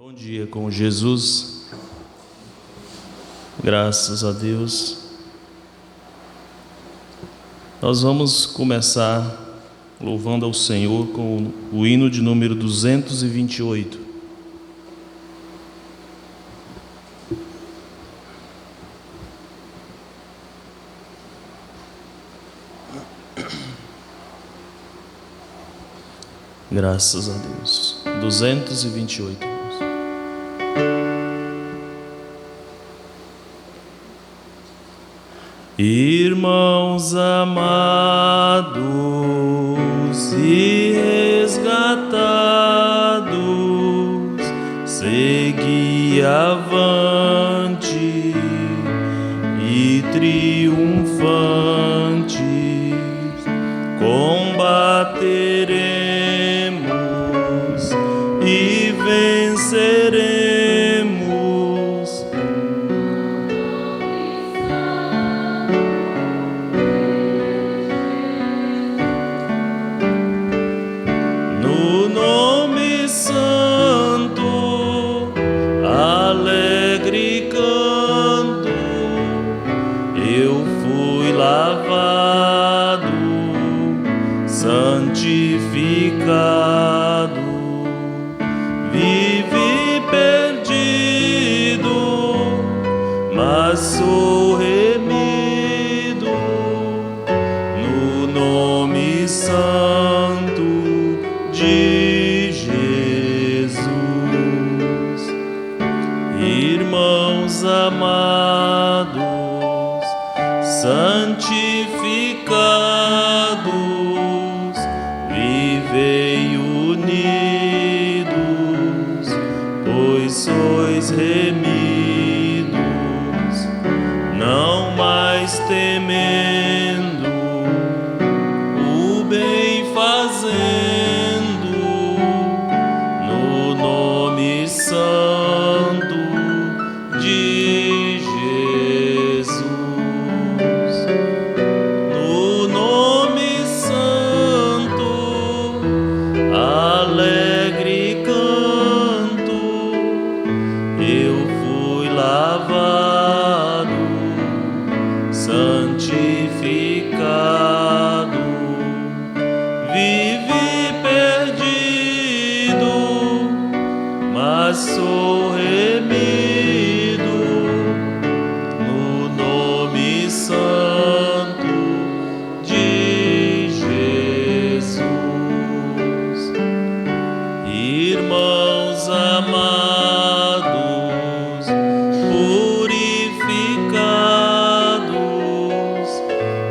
Bom dia com Jesus, graças a Deus. Nós vamos começar louvando ao Senhor com o hino de número 228. Graças a Deus. 228. Irmãos amados e resgatados, segui avante e triunfantes, combateremos e venceremos. No nome santo, alegre canto, eu fui lavado, santificado, vivi perdido, mas sou remido no nome santo de Jesus. Irmãos amados, santificados, vivei unidos, pois sois remidos, não mais temendo, o bem fazendo, no nome santo de Jesus. No nome santo, alegre canto, eu fui lavado, santificado, vivi perdido, mas sou remido no nome santo de Jesus. Irmãos amados, purificados,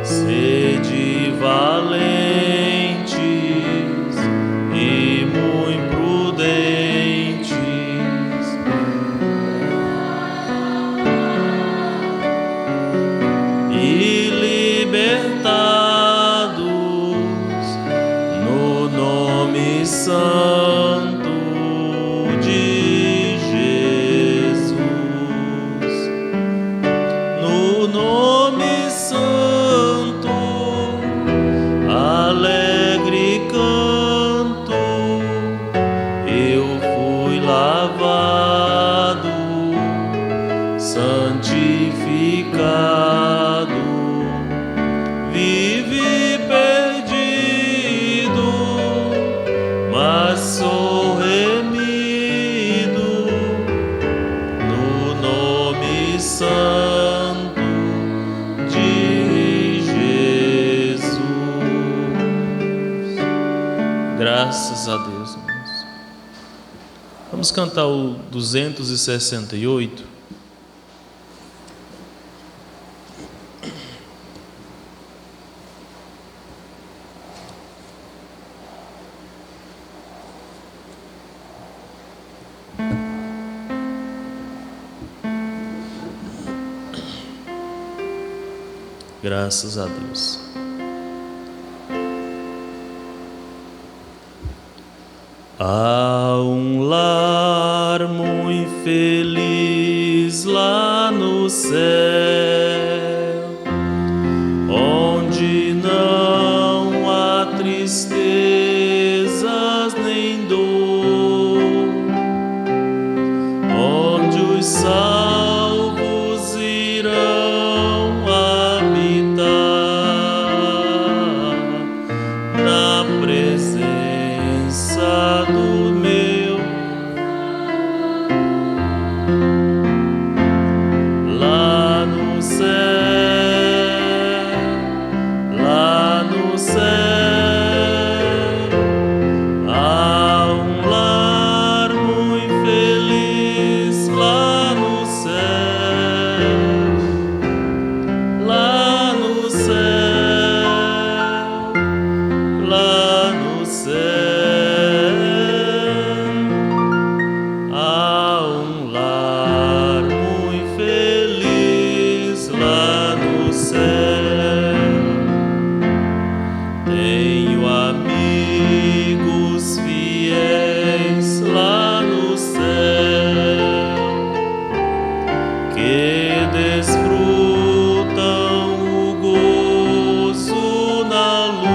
sede valentes e muito prudentes, e libertados no nome santo de Jesus. No nome santo, alegre canto, eu fui lavado, santificado, vivi perdido, mas sou remido no nome santo de Jesus. Graças a Deus, irmãos. Vamos cantar o 268. Graças a Deus. Há um lar muito feliz lá no céu, onde não há tristezas nem dor. Há um lar muito feliz lá no céu. Tenho amigos fiéis lá no céu que desfrutam o gozo na luz.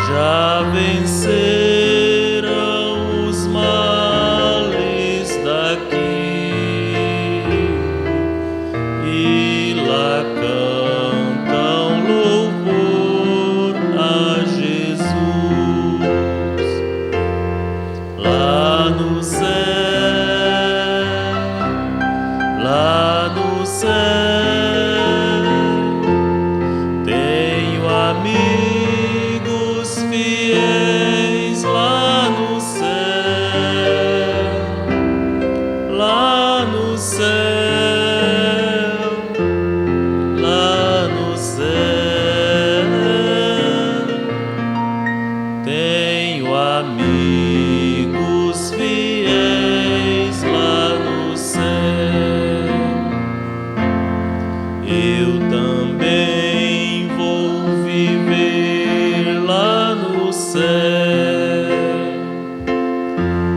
Já venceram os males daqui e lá cantam louvor a Jesus. Lá no céu, lá no céu, tenho amigos fiéis lá no céu, lá no céu, lá no céu, tenho amigos fiéis lá no céu. Eu também vou viver lá no céu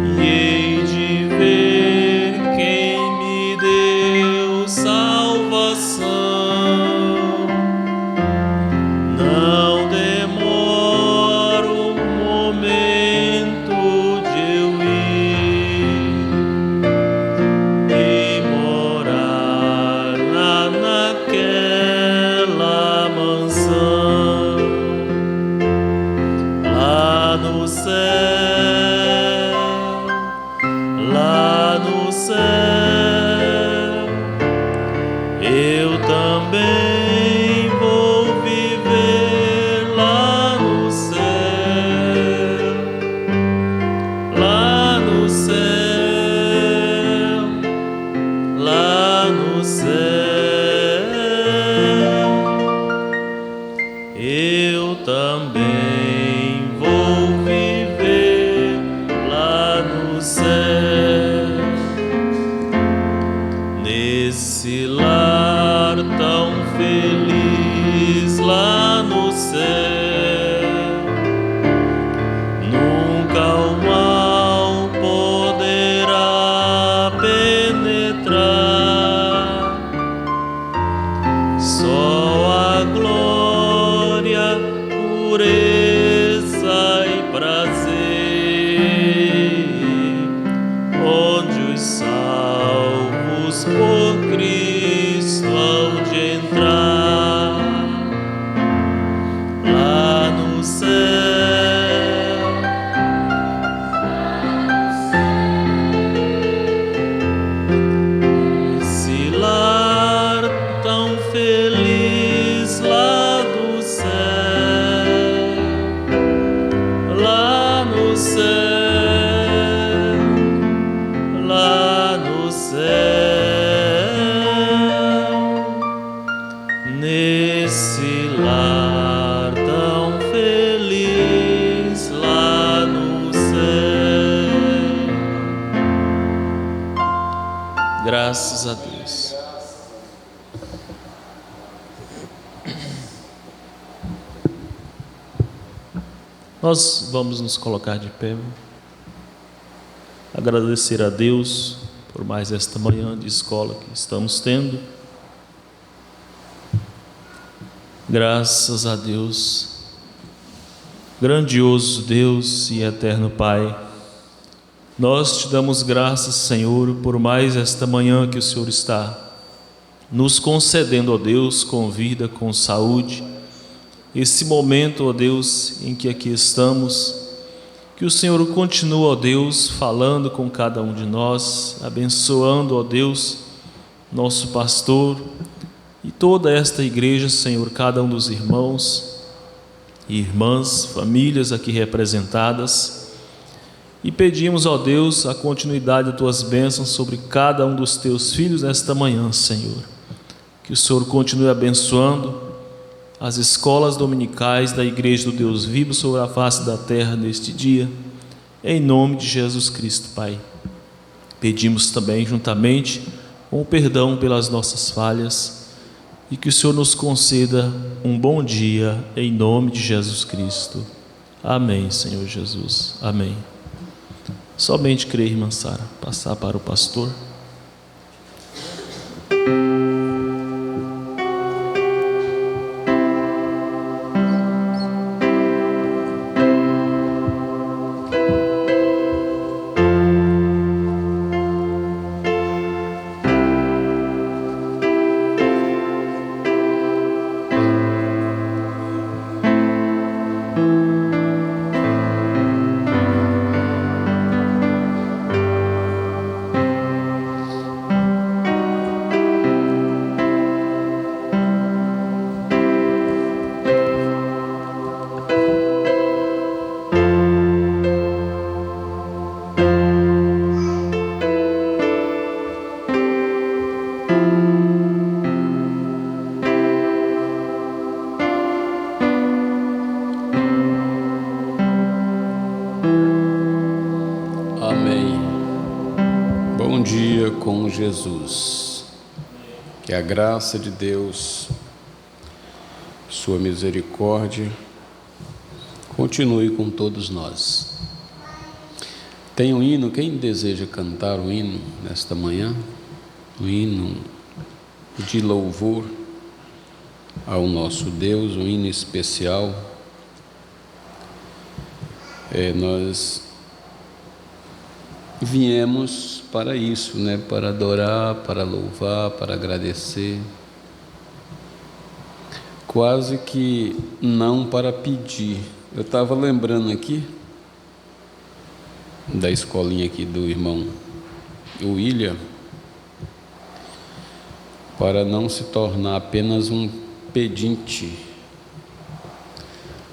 e hei de ver quem me deu salvação. Não demora um momento de eu ir e morar naquela mansão. Lá no céu, lá no céu, eu também vou viver lá no céu, lá no céu, lá no céu, eu também vou viver lá no céu. Nesse lar tão feliz lá no céu, nunca o mal poderá penetrar. Só a glória, pureza e prazer, onde os salvos por Cristo hão de entrar. Lá no céu, esse lar tão feliz lá do céu, lá no céu, lá no céu, nesse lar tão feliz lá no céu. Graças a Deus. Nós vamos nos colocar de pé, agradecer a Deus por mais esta manhã de escola que estamos tendo. Graças a Deus, grandioso Deus e eterno Pai, nós te damos graças, Senhor, por mais esta manhã que o Senhor está nos concedendo, ó Deus, com vida, com saúde, esse momento, ó Deus, em que aqui estamos. Que o Senhor continue, ó Deus, falando com cada um de nós, abençoando, ó Deus, nosso pastor e toda esta igreja, Senhor, cada um dos irmãos e irmãs, famílias aqui representadas. E pedimos, ó Deus, a continuidade das tuas bênçãos sobre cada um dos teus filhos nesta manhã, Senhor. Que o Senhor continue abençoando as escolas dominicais da Igreja do Deus Vivo sobre a face da terra neste dia. em nome de Jesus Cristo, Pai. Pedimos também juntamente com o perdão pelas nossas falhas e que o Senhor nos conceda um bom dia em nome de Jesus Cristo. Amém, Senhor Jesus. Amém. Somente crer, irmã Sara. Passar para o pastor. Com Jesus, que a graça de Deus, sua misericórdia, continue com todos nós. Tem um hino, quem deseja cantar o hino nesta manhã? Um hino de louvor ao nosso Deus, um hino especial. Nós viemos para isso, para adorar, para louvar, para agradecer, quase que não para pedir. Eu estava lembrando aqui da escolinha aqui do irmão William, para não se tornar apenas um pedinte,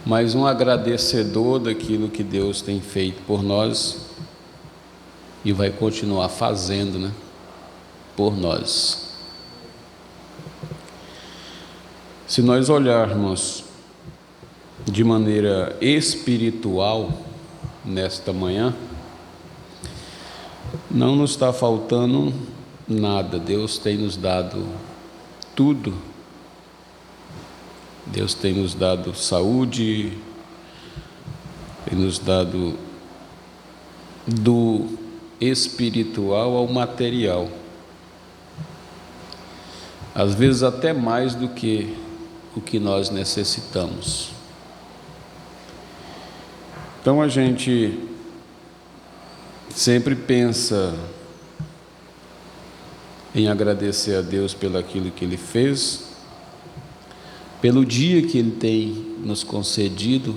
mas um agradecedor daquilo que Deus tem feito por nós e vai continuar fazendo, por nós. Se nós olharmos de maneira espiritual nesta manhã, não nos está faltando nada. Deus tem nos dado tudo. Deus tem nos dado saúde, tem nos dado do espiritual ao material, às vezes até mais do que o que nós necessitamos. Então a gente sempre pensa em agradecer a Deus pelo aquilo que Ele fez, pelo dia que Ele tem nos concedido,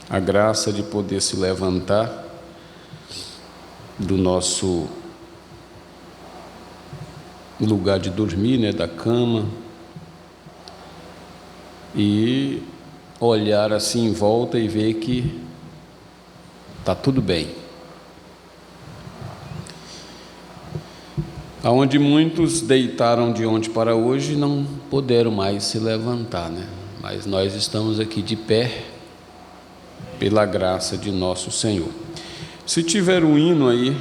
a graça de poder se levantar do nosso lugar de dormir, da cama, e olhar assim em volta e ver que está tudo bem. Aonde muitos deitaram de ontem para hoje não puderam mais se levantar, Mas nós estamos aqui de pé pela graça de nosso Senhor. Se tiver um hino aí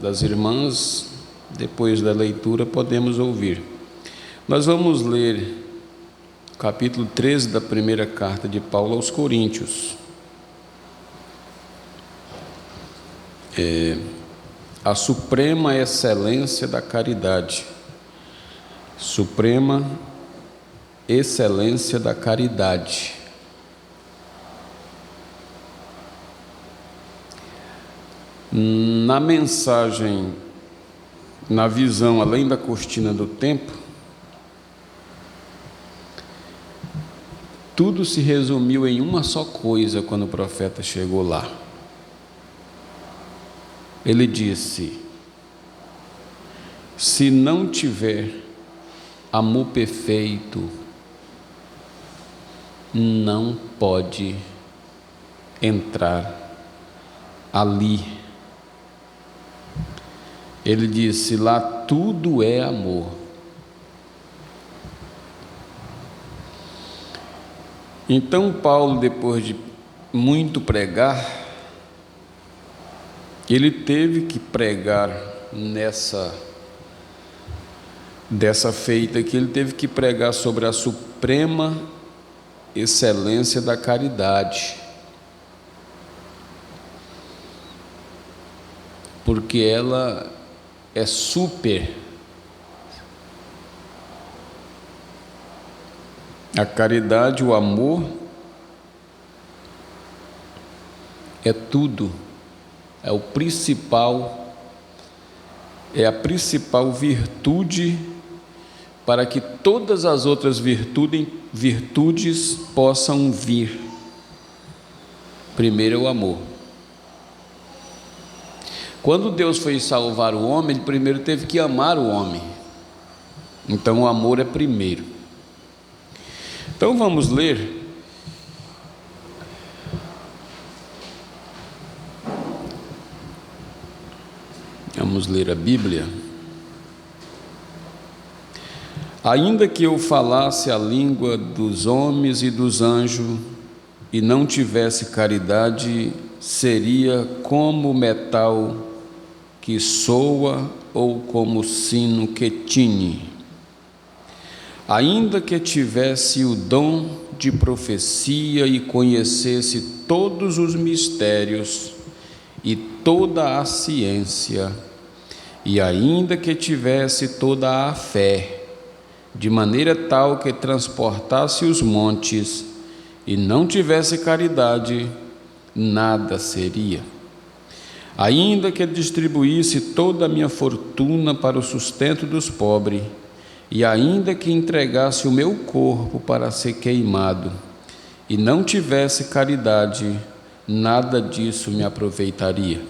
das irmãs, depois da leitura podemos ouvir. Nós vamos ler o capítulo 13 da primeira carta de Paulo aos Coríntios. A suprema excelência da caridade. Suprema excelência da caridade. Na mensagem, na visão além da cortina do tempo, tudo se resumiu em uma só coisa quando o profeta chegou lá. Ele disse: se não tiver amor perfeito, não pode entrar ali. Ele disse: lá tudo é amor. Então Paulo, depois de muito pregar, Ele teve que pregar dessa feita aqui, ele teve que pregar sobre a suprema excelência da caridade, porque ela é super. A caridade, o amor, é tudo, é o principal, é a principal virtude para que todas as outras virtudes possam vir. Primeiro é o amor. Quando Deus foi salvar o homem, Ele primeiro teve que amar o homem. Então o amor é primeiro. Então vamos ler. Vamos ler a Bíblia. Ainda que eu falasse a língua dos homens e dos anjos e não tivesse caridade, seria como metal que soa ou como sino que tine. Ainda que tivesse o dom de profecia e conhecesse todos os mistérios e toda a ciência, e ainda que tivesse toda a fé, de maneira tal que transportasse os montes, e não tivesse caridade, nada seria. Ainda que distribuísse toda a minha fortuna para o sustento dos pobres, e ainda que entregasse o meu corpo para ser queimado, e não tivesse caridade, nada disso me aproveitaria.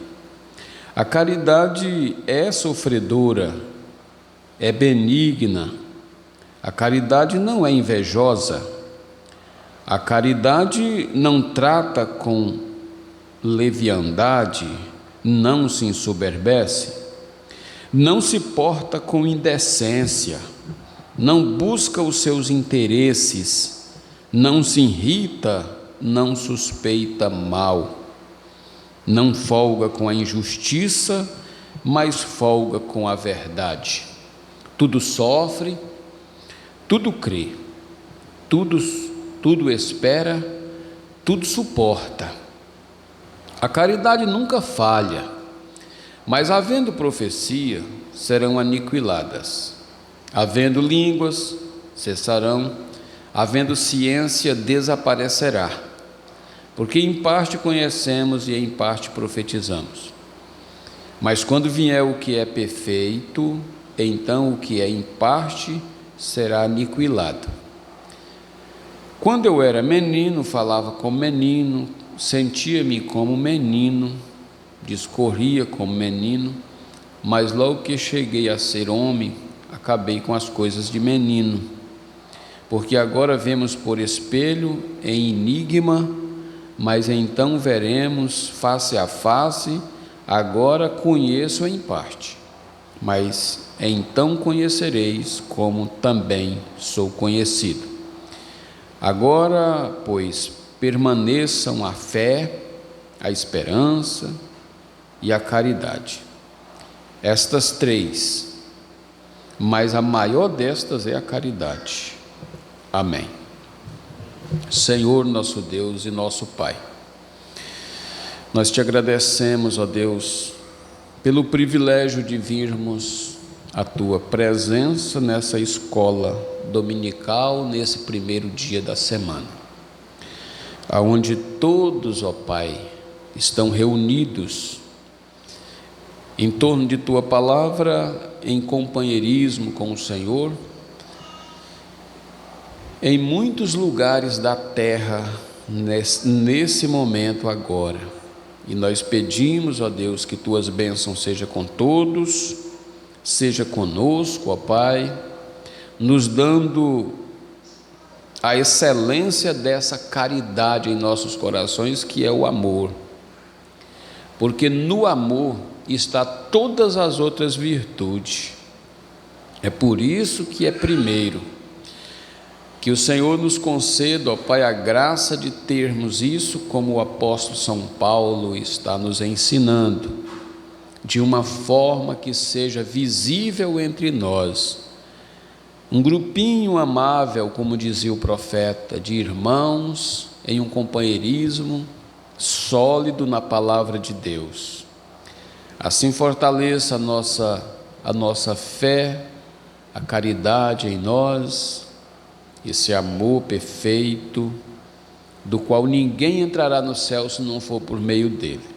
A caridade é sofredora, é benigna. A caridade não é invejosa. A caridade não trata com leviandade, não se ensoberbece, não se porta com indecência, não busca os seus interesses, não se irrita, não suspeita mal, não folga com a injustiça, mas folga com a verdade. Tudo sofre, tudo crê, tudo espera, tudo suporta. A caridade nunca falha, mas havendo profecia, serão aniquiladas. Havendo línguas, cessarão. Havendo ciência, desaparecerá. Porque em parte conhecemos e em parte profetizamos. Mas quando vier o que é perfeito, então o que é em parte será aniquilado. Quando eu era menino, falava como menino, sentia-me como menino, discorria como menino, mas logo que cheguei a ser homem, acabei com as coisas de menino. Porque agora vemos por espelho, em enigma, mas então veremos face a face. Agora conheço em parte, mas então conhecereis como também sou conhecido. Agora, pois, permaneçam a fé, a esperança e a caridade. Estas três, mas a maior destas é a caridade. Amém. Senhor, nosso Deus e nosso Pai, nós te agradecemos, ó Deus, pelo privilégio de virmos à tua presença nessa escola dominical, nesse primeiro dia da semana, aonde todos, ó Pai, estão reunidos em torno de tua palavra, em companheirismo com o Senhor, em muitos lugares da terra, nesse momento agora. E nós pedimos, ó Deus, que tuas bênçãos sejam com todos, seja conosco, ó Pai, nos dando a excelência dessa caridade em nossos corações, que é o amor. Porque no amor está todas as outras virtudes. É por isso que é primeiro. Que o Senhor nos conceda, ó Pai, a graça de termos isso, como o apóstolo São Paulo está nos ensinando, de uma forma que seja visível entre nós. Um grupinho amável, como dizia o profeta, de irmãos em um companheirismo sólido na palavra de Deus. Assim fortaleça a nossa fé, a caridade em nós, esse amor perfeito, do qual ninguém entrará no céu se não for por meio dele.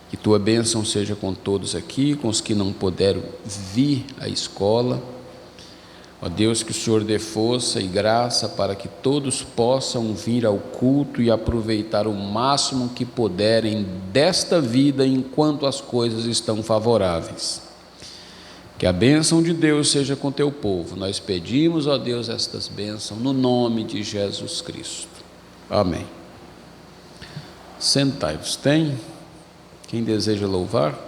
Que tua bênção seja com todos aqui, com os que não puderam vir à escola. Ó Deus, que o Senhor dê força e graça para que todos possam vir ao culto e aproveitar o máximo que puderem desta vida enquanto as coisas estão favoráveis. Que a bênção de Deus seja com teu povo. Nós pedimos, ó Deus, estas bênçãos no nome de Jesus Cristo. Amém. Sentai-vos. Tem quem deseja louvar?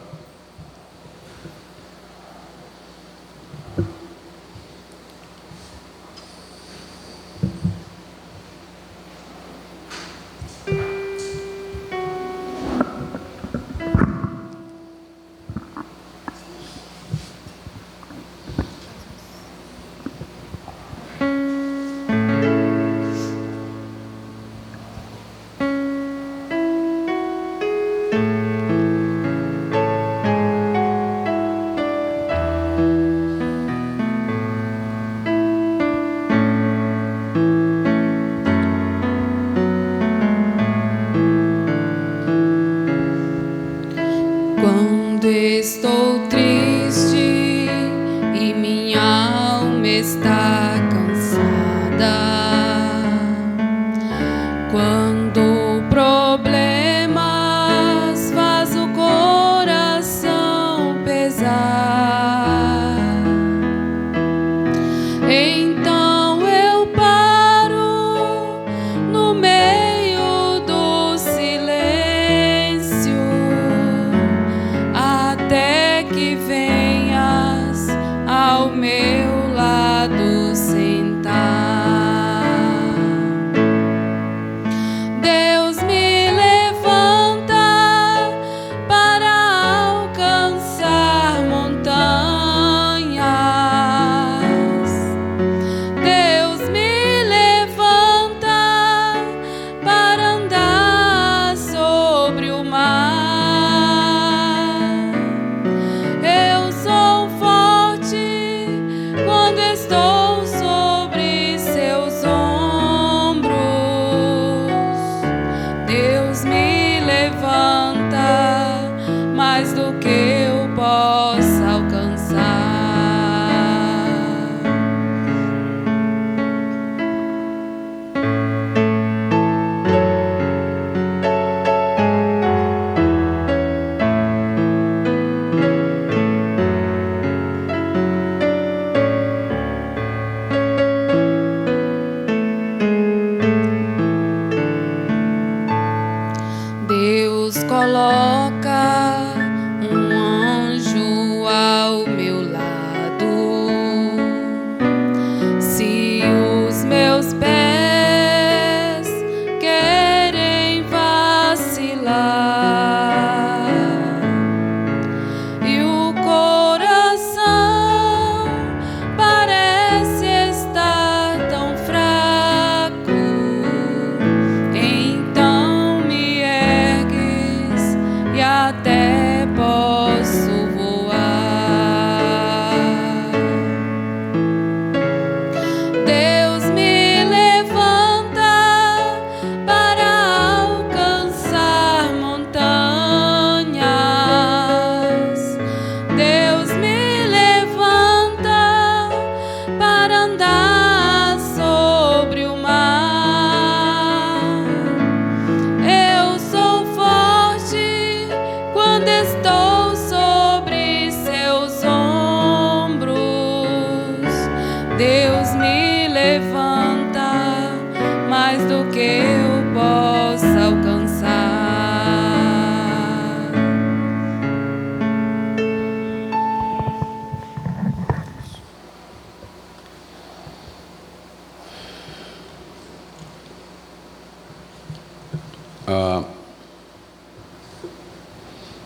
Estou triste e minha alma está cansada. Quando problemas faz o coração pesar, então eu paro no meio do silêncio até que venhas ao meu lado sentar. Deus me levanta para alcançar montanhas. Deus me levanta para andar sobre o mar. Eu sou forte quando estou sobre seus ombros. Deus me levanta mais do que eu possa alcançar. Deus coloca um anjo ao meu lado. Se os meus pés querem vacilar e o coração parece estar tão fraco, então me ergues e até posso voar. Deus me levanta para alcançar montanhas. Deus me levanta para andar sobre o mar. Eu sou forte quando estou sobre seus ombros. Deus me levanta mais do que eu possa alcançar.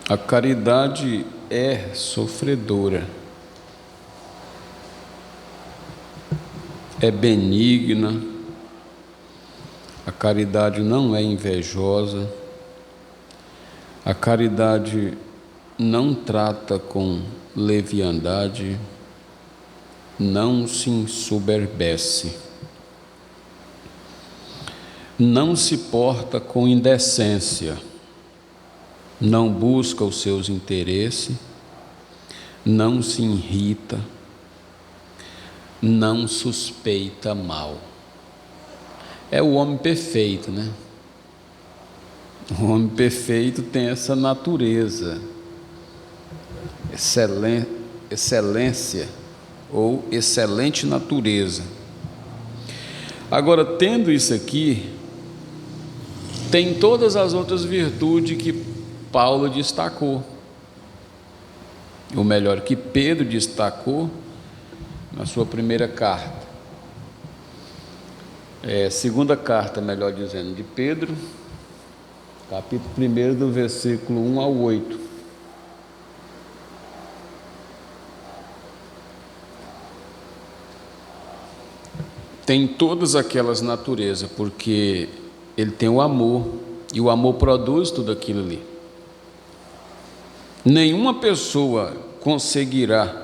A caridade é sofredora, é benigna, a caridade não é invejosa, a caridade não trata com leviandade, não se ensoberbece, não se porta com indecência, não busca os seus interesses, não se irrita, não suspeita mal. É o homem perfeito, né? O homem perfeito tem essa natureza, excelência ou excelente natureza. Agora, tendo isso aqui, tem todas as outras virtudes que Paulo destacou, ou melhor, que Pedro destacou na sua primeira carta, segunda carta, melhor dizendo, de Pedro, capítulo 1, do versículo 1 ao 8. Tem todas aquelas naturezas, porque ele tem o amor, e o amor produz tudo aquilo ali. Nenhuma pessoa conseguirá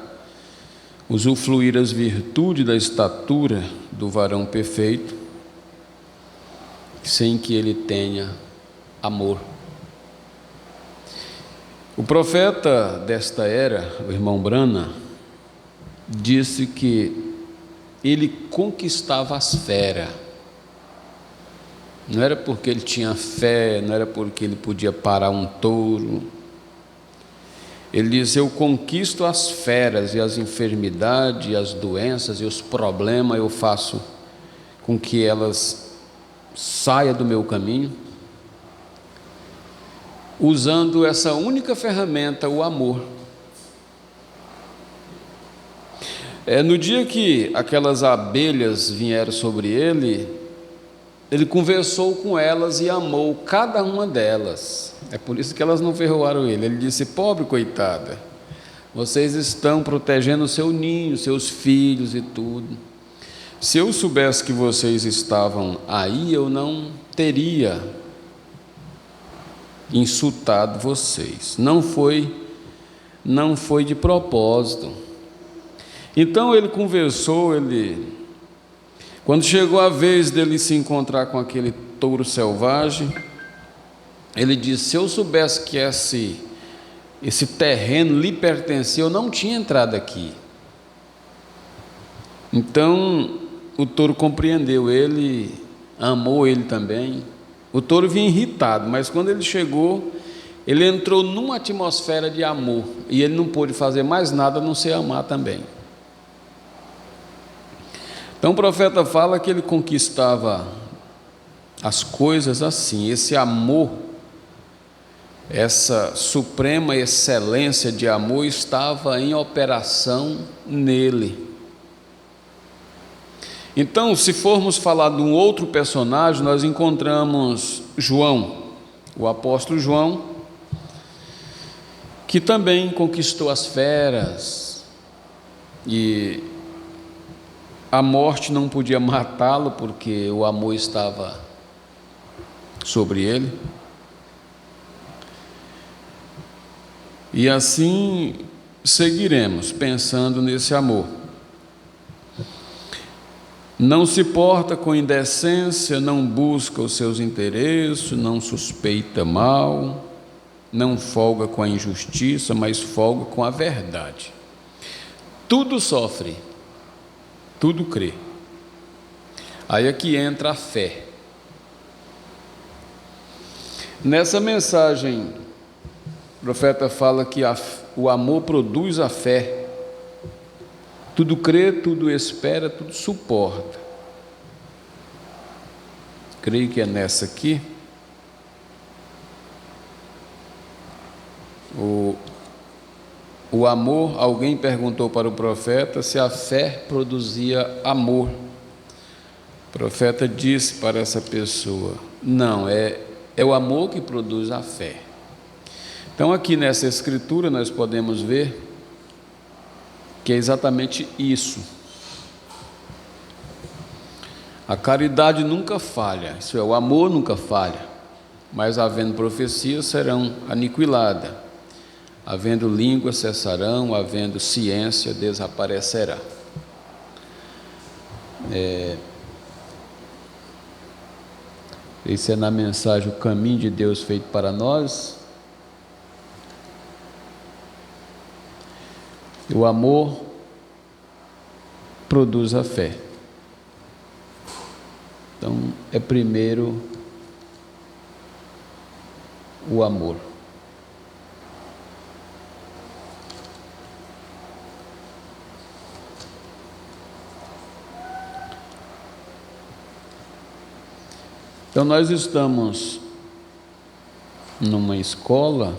usufruir as virtudes da estatura do varão perfeito sem que ele tenha amor. O profeta desta era, o irmão Brana, disse que ele conquistava as feras. Não era porque ele tinha fé, não era porque ele podia parar um touro. Ele diz: eu conquisto as feras e as enfermidades, e as doenças e os problemas, eu faço com que elas saiam do meu caminho, usando essa única ferramenta, o amor. No dia que aquelas abelhas vieram sobre ele, ele conversou com elas e amou cada uma delas. É por isso que elas não ferroaram ele. Ele disse: pobre coitada, vocês estão protegendo o seu ninho, seus filhos e tudo. Se eu soubesse que vocês estavam aí, eu não teria insultado vocês. Não foi de propósito. Então ele conversou, quando chegou a vez dele se encontrar com aquele touro selvagem, ele disse: se eu soubesse que esse terreno lhe pertencia, eu não tinha entrado aqui. Então o touro compreendeu ele, amou ele também. O touro vinha irritado, mas quando ele chegou, ele entrou numa atmosfera de amor, e ele não pôde fazer mais nada a não ser amar também. Então o profeta fala que ele conquistava as coisas assim, esse amor, essa suprema excelência de amor estava em operação nele. Então, se formos falar de um outro personagem, nós encontramos João, o apóstolo João, que também conquistou as feras, e a morte não podia matá-lo, porque o amor estava sobre ele. E assim seguiremos, pensando nesse amor. Não se porta com indecência, não busca os seus interesses, não suspeita mal, não folga com a injustiça, mas folga com a verdade. Tudo sofre, tudo crê. Aí é que entra a fé. Nessa mensagem, o profeta fala que o amor produz a fé. Tudo crê, tudo espera, tudo suporta. Creio que é nessa aqui. O amor, alguém perguntou para o profeta se a fé produzia amor. O profeta disse para essa pessoa: não, é o amor que produz a fé. Então, aqui nessa escritura, nós podemos ver que é exatamente isso. A caridade nunca falha, isso é, o amor nunca falha, mas havendo profecias serão aniquiladas, havendo língua cessarão, havendo ciência desaparecerá. Esse é na mensagem o caminho de Deus feito para nós. O amor produz a fé. Então, é primeiro o amor. Então, nós estamos numa escola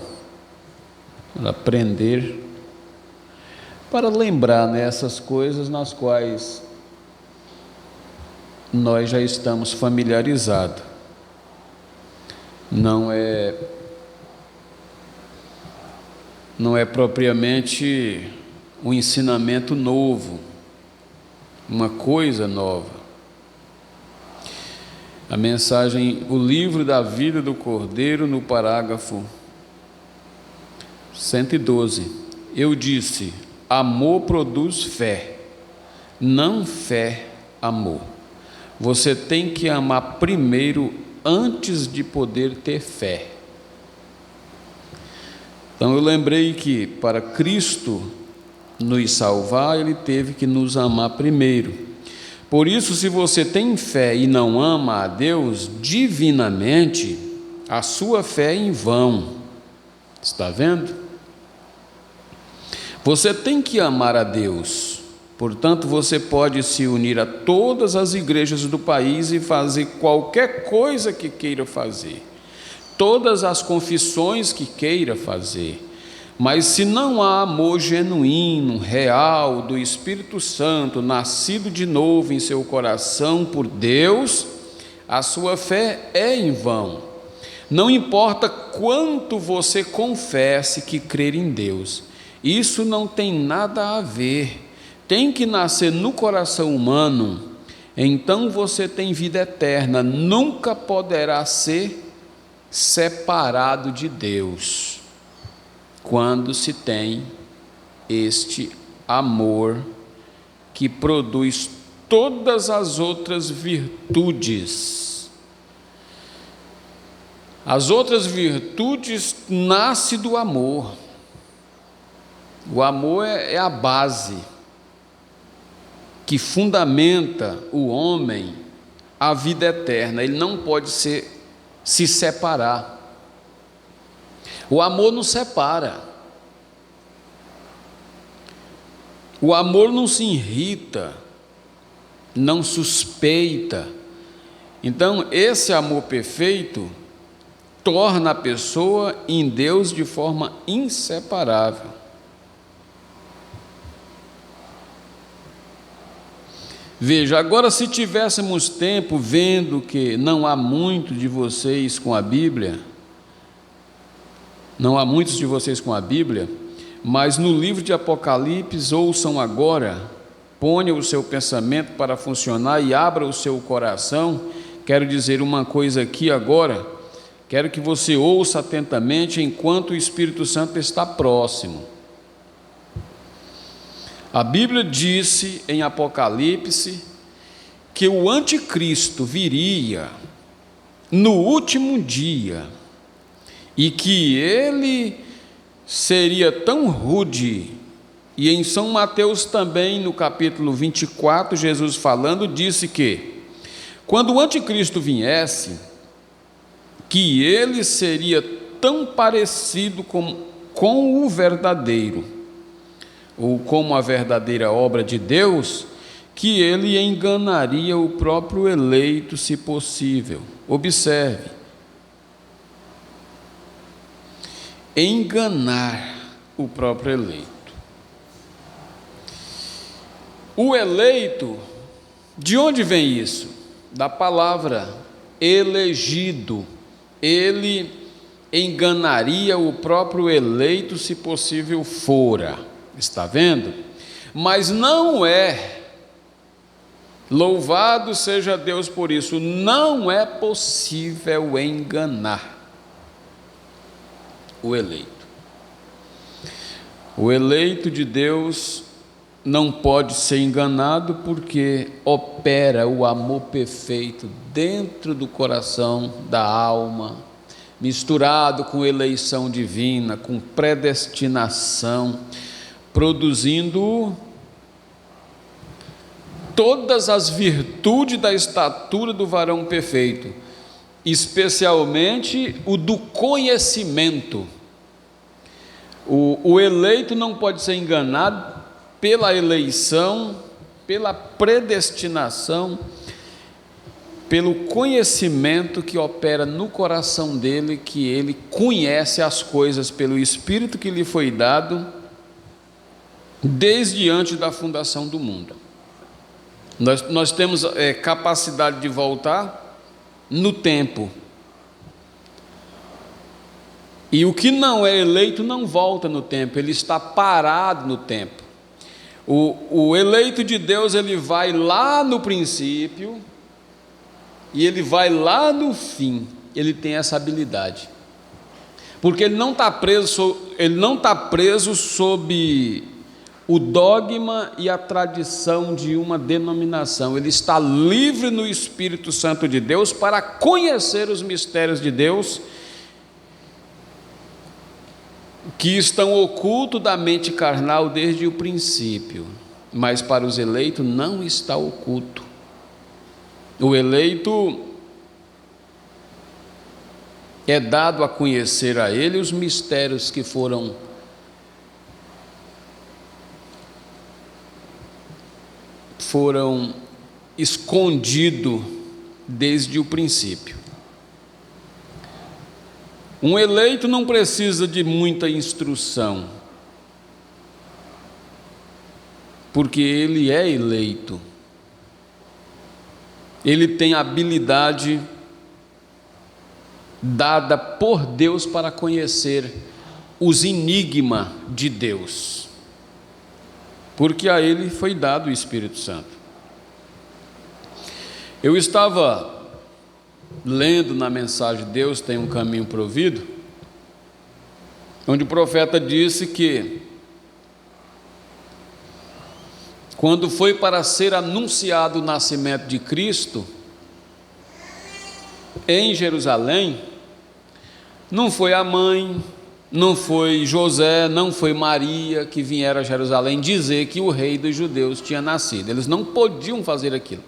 para aprender, para lembrar nessas coisas nas quais nós já estamos familiarizados. Não é propriamente um ensinamento novo, uma coisa nova. A mensagem, o livro da vida do Cordeiro, no parágrafo 112, eu disse: amor produz fé, não fé, amor. Você tem que amar primeiro antes de poder ter fé. Então eu lembrei que para Cristo nos salvar, Ele teve que nos amar primeiro. Por isso, se você tem fé e não ama a Deus divinamente, a sua fé é em vão. Está vendo? Você tem que amar a Deus. Portanto, você pode se unir a todas as igrejas do país e fazer qualquer coisa que queira fazer, todas as confissões que queira fazer, mas se não há amor genuíno, real, do Espírito Santo, nascido de novo em seu coração por Deus, a sua fé é em vão. Não importa quanto você confesse que crer em Deus, isso não tem nada a ver. Tem que nascer no coração humano, então você tem vida eterna, nunca poderá ser separado de Deus, quando se tem este amor que produz todas as outras virtudes. As outras virtudes nascem do amor. O amor é a base que fundamenta o homem a vida eterna. Ele não pode se separar. O amor não separa. O amor não se irrita, não suspeita. Então, esse amor perfeito torna a pessoa em Deus de forma inseparável. Veja, agora se tivéssemos tempo, vendo que não há muito de vocês com a Bíblia, mas no livro de Apocalipse, ouçam agora, ponha o seu pensamento para funcionar e abra o seu coração. Quero dizer uma coisa aqui agora, quero que você ouça atentamente enquanto o Espírito Santo está próximo. A Bíblia disse em Apocalipse que o anticristo viria no último dia e que ele seria tão rude. E em São Mateus também, no capítulo 24, Jesus falando, disse que quando o anticristo viesse, que ele seria tão parecido com o verdadeiro, ou como a verdadeira obra de Deus, que ele enganaria o próprio eleito, se possível. Observe, enganar o próprio eleito. O eleito, de onde vem isso? Da palavra elegido. Ele enganaria o próprio eleito se possível fora. Está vendo? Mas não é. Louvado seja Deus por isso. Não é possível enganar o eleito. O eleito de Deus não pode ser enganado porque opera o amor perfeito dentro do coração, da alma, misturado com eleição divina, com predestinação, produzindo todas as virtudes da estatura do varão perfeito, especialmente o do conhecimento. O eleito não pode ser enganado pela eleição, pela predestinação, pelo conhecimento que opera no coração dele, que ele conhece as coisas pelo Espírito que lhe foi dado desde antes da fundação do mundo. Nós temos capacidade de voltar no tempo. E o que não é eleito não volta no tempo, ele está parado no tempo. O eleito de Deus, ele vai lá no princípio e ele vai lá no fim. Ele tem essa habilidade, porque ele não está preso sob o dogma e a tradição de uma denominação. Ele está livre no Espírito Santo de Deus para conhecer os mistérios de Deus que estão ocultos da mente carnal desde o princípio, mas para os eleitos não está oculto. O eleito é dado a conhecer a ele os mistérios que foram escondidos desde o princípio. Um eleito não precisa de muita instrução, porque ele é eleito. Ele tem habilidade dada por Deus para conhecer os enigmas de Deus, porque a ele foi dado o Espírito Santo. Eu estava lendo na mensagem Deus tem um caminho provido, onde o profeta disse que quando foi para ser anunciado o nascimento de Cristo em Jerusalém, não foi a mãe, não foi José, não foi Maria que vieram a Jerusalém dizer que o rei dos judeus tinha nascido. Eles não podiam fazer aquilo.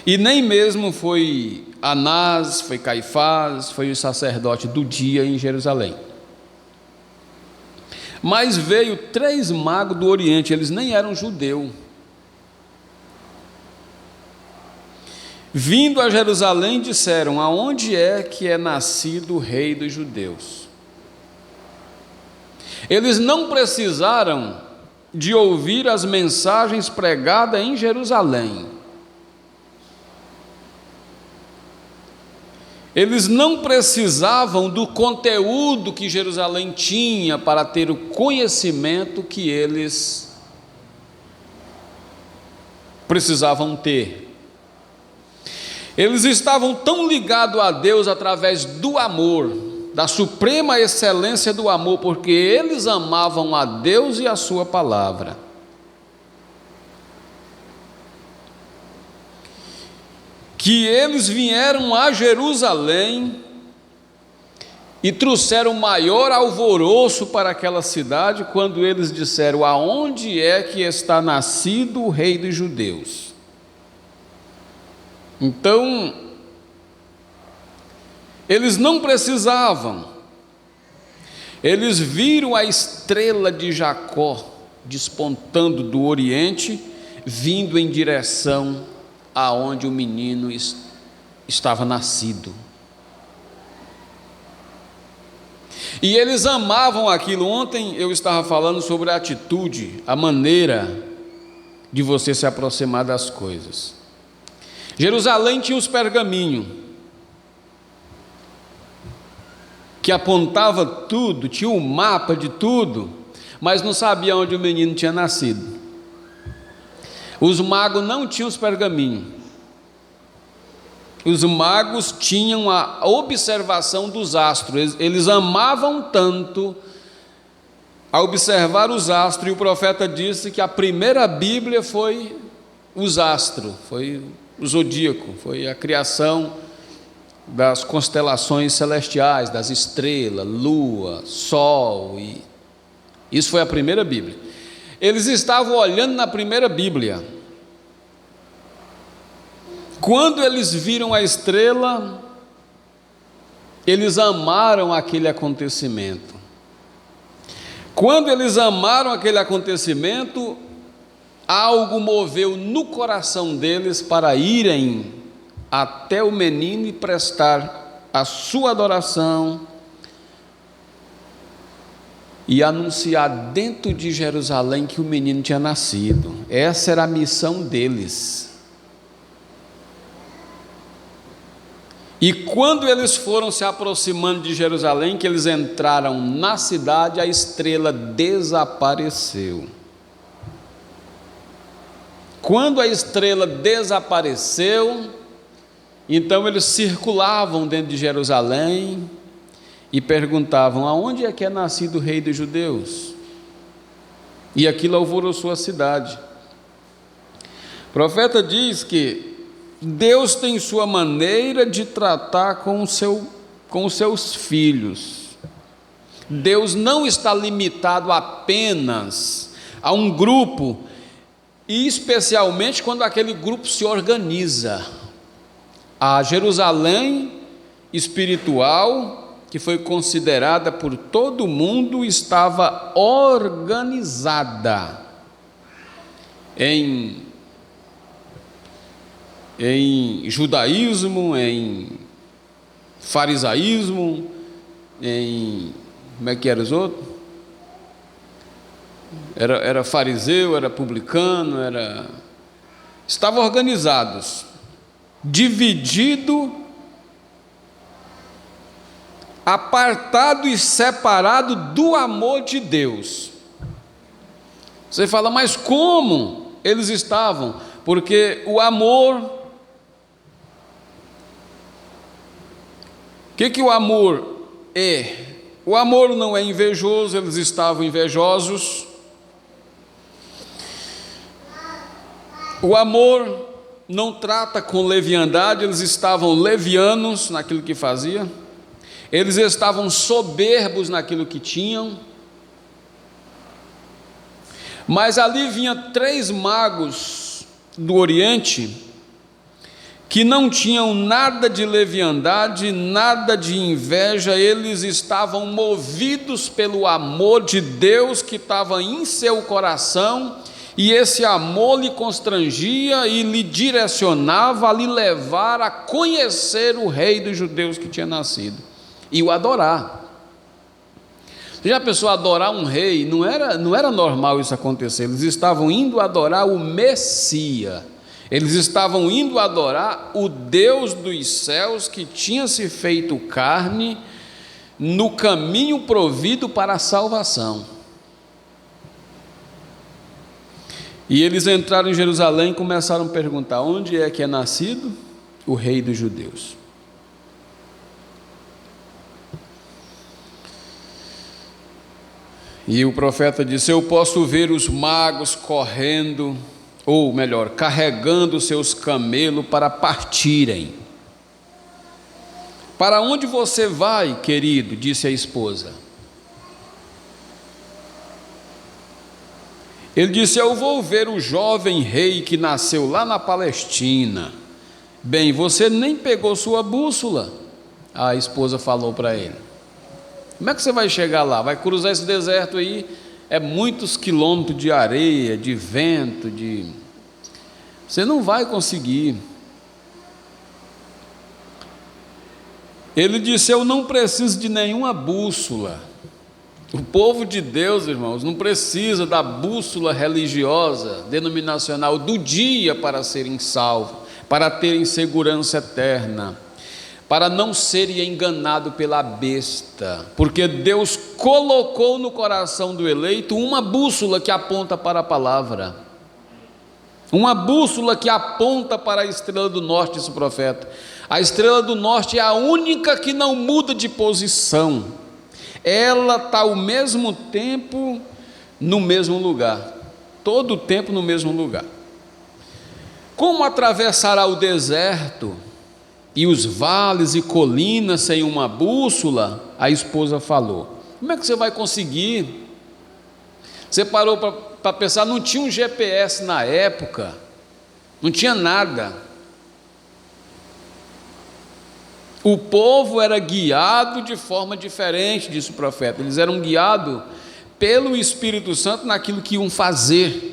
E nem mesmo foi Anás, foi Caifás, foi o sacerdote do dia em Jerusalém. Mas veio 3 magos do Oriente, eles nem eram judeus. Vindo a Jerusalém, disseram: aonde é que é nascido o rei dos judeus? Eles não precisaram de ouvir as mensagens pregadas em Jerusalém. Eles não precisavam do conteúdo que Jerusalém tinha para ter o conhecimento que eles precisavam ter. Eles estavam tão ligados a Deus através do amor, da suprema excelência do amor, porque eles amavam a Deus e a sua palavra, que eles vieram a Jerusalém e trouxeram maior alvoroço para aquela cidade quando eles disseram: aonde é que está nascido o rei dos judeus? Então, eles não precisavam, eles viram a estrela de Jacó despontando do Oriente, vindo em direção aonde o menino estava nascido. E eles amavam aquilo. Ontem eu estava falando sobre a atitude, a maneira de você se aproximar das coisas. Jerusalém tinha os pergaminhos. que apontava tudo, tinha um mapa de tudo, mas não sabia onde o menino tinha nascido. Os magos não tinham os pergaminhos. Os magos tinham a observação dos astros. Eles amavam tanto a observar os astros, e o profeta disse que a primeira Bíblia foi os astros, foi o zodíaco, foi a criação das constelações celestiais, das estrelas, lua, sol, e isso foi a primeira Bíblia. Eles estavam olhando na primeira Bíblia. Quando eles viram a estrela, eles amaram aquele acontecimento. Quando eles amaram aquele acontecimento, algo moveu no coração deles para irem até o menino e prestar a sua adoração e anunciar dentro de Jerusalém que o menino tinha nascido. Essa era a missão deles. E quando eles foram se aproximando de Jerusalém, que eles entraram na cidade, a estrela desapareceu. Quando a estrela desapareceu, então eles circulavam dentro de Jerusalém e perguntavam: aonde é que é nascido o rei dos judeus? E aquilo alvoroçou a cidade. O profeta diz que Deus tem sua maneira de tratar com os seus filhos. Deus não está limitado apenas a um grupo, e especialmente quando aquele grupo se organiza. A Jerusalém espiritual, que foi considerada por todo mundo, estava organizada em judaísmo, em farisaísmo, como é que eram os outros? Era fariseu, era publicano, estavam organizados, dividido, apartado e separado do amor de Deus. Você fala, mas como eles estavam? Porque o amor, o que o amor é? O amor não é invejoso, eles estavam invejosos. O amor não trata com leviandade, eles estavam levianos naquilo que fazia. Eles estavam soberbos naquilo que tinham. Mas ali vinha 3 magos do Oriente que não tinham nada de leviandade, nada de inveja. Eles estavam movidos pelo amor de Deus que estava em seu coração, e esse amor lhe constrangia e lhe direcionava a lhe levar a conhecer o rei dos judeus que tinha nascido e o adorar. Você já pensou, adorar um rei? Não era normal isso acontecer. Eles estavam indo adorar o Messias. Eles estavam indo adorar o Deus dos céus que tinha se feito carne no caminho provido para a salvação. E eles entraram em Jerusalém e começaram a perguntar: onde é que é nascido o rei dos judeus? E o profeta disse: eu posso ver os magos correndo, ou melhor, carregando seus camelos para partirem. Para onde você vai, querido? Disse a esposa. Ele disse: eu vou ver o jovem rei que nasceu lá na Palestina. Bem, você nem pegou sua bússola. A esposa falou para ele: como é que você vai chegar lá? Vai cruzar esse deserto aí, é muitos quilômetros de areia, de vento, você não vai conseguir. Ele disse: eu não preciso de nenhuma bússola. O povo de Deus, irmãos, não precisa da bússola religiosa, denominacional do dia para serem salvos, para terem segurança eterna. para não ser enganado pela besta, porque Deus colocou no coração do eleito uma bússola que aponta para a palavra, uma bússola que aponta para a estrela do norte, disse o profeta. A estrela do norte é a única que não muda de posição, ela está ao mesmo tempo no mesmo lugar, todo o tempo no mesmo lugar. Como atravessará o deserto e os vales e colinas sem uma bússola? A esposa falou. Como é que você vai conseguir? Você parou para pensar, não tinha um GPS na época, não tinha nada. O povo era guiado de forma diferente, disse o profeta. Eles eram guiados pelo Espírito Santo naquilo que iam fazer.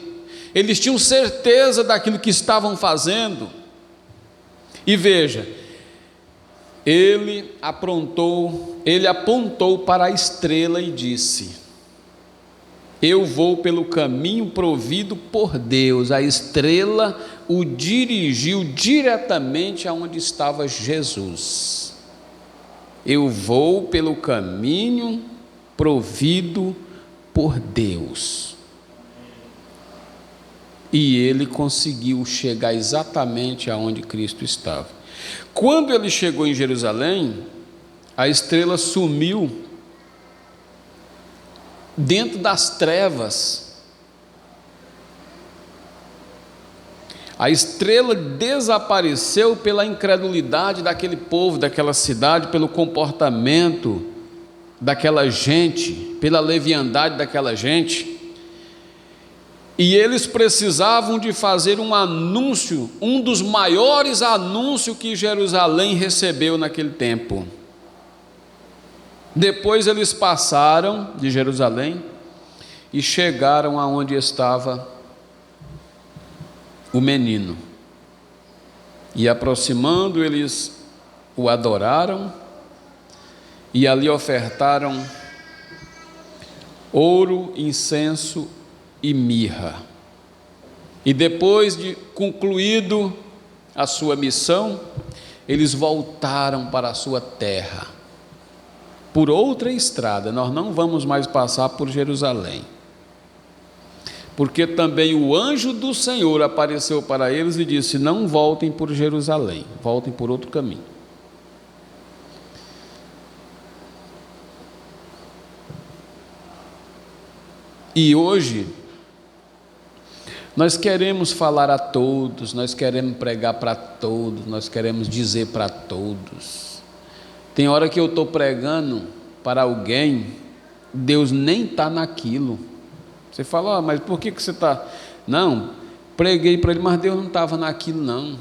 Eles tinham certeza daquilo que estavam fazendo. E veja, ele apontou para a estrela e disse: eu vou pelo caminho provido por Deus. A estrela o dirigiu diretamente aonde estava Jesus. Eu vou pelo caminho provido por Deus. E ele conseguiu chegar exatamente aonde Cristo estava. Quando ele chegou em Jerusalém, a estrela sumiu dentro das trevas. A estrela desapareceu pela incredulidade daquele povo, daquela cidade, pelo comportamento daquela gente, pela leviandade daquela gente. E eles precisavam de fazer um anúncio, um dos maiores anúncios que Jerusalém recebeu naquele tempo. Depois eles passaram de Jerusalém e chegaram aonde estava o menino. E aproximando, eles o adoraram e ali ofertaram ouro, incenso e mirra. E depois de concluído a sua missão, eles voltaram para a sua terra por outra estrada. Nós não vamos mais passar por Jerusalém, porque também o anjo do Senhor apareceu para eles e disse: não voltem por Jerusalém, voltem por outro caminho. E hoje nós queremos falar a todos, nós queremos pregar para todos, nós queremos dizer para todos. Tem hora que eu estou pregando para alguém, Deus nem está naquilo. Você fala: mas por que você está... Não, preguei para ele, mas Deus não estava naquilo não.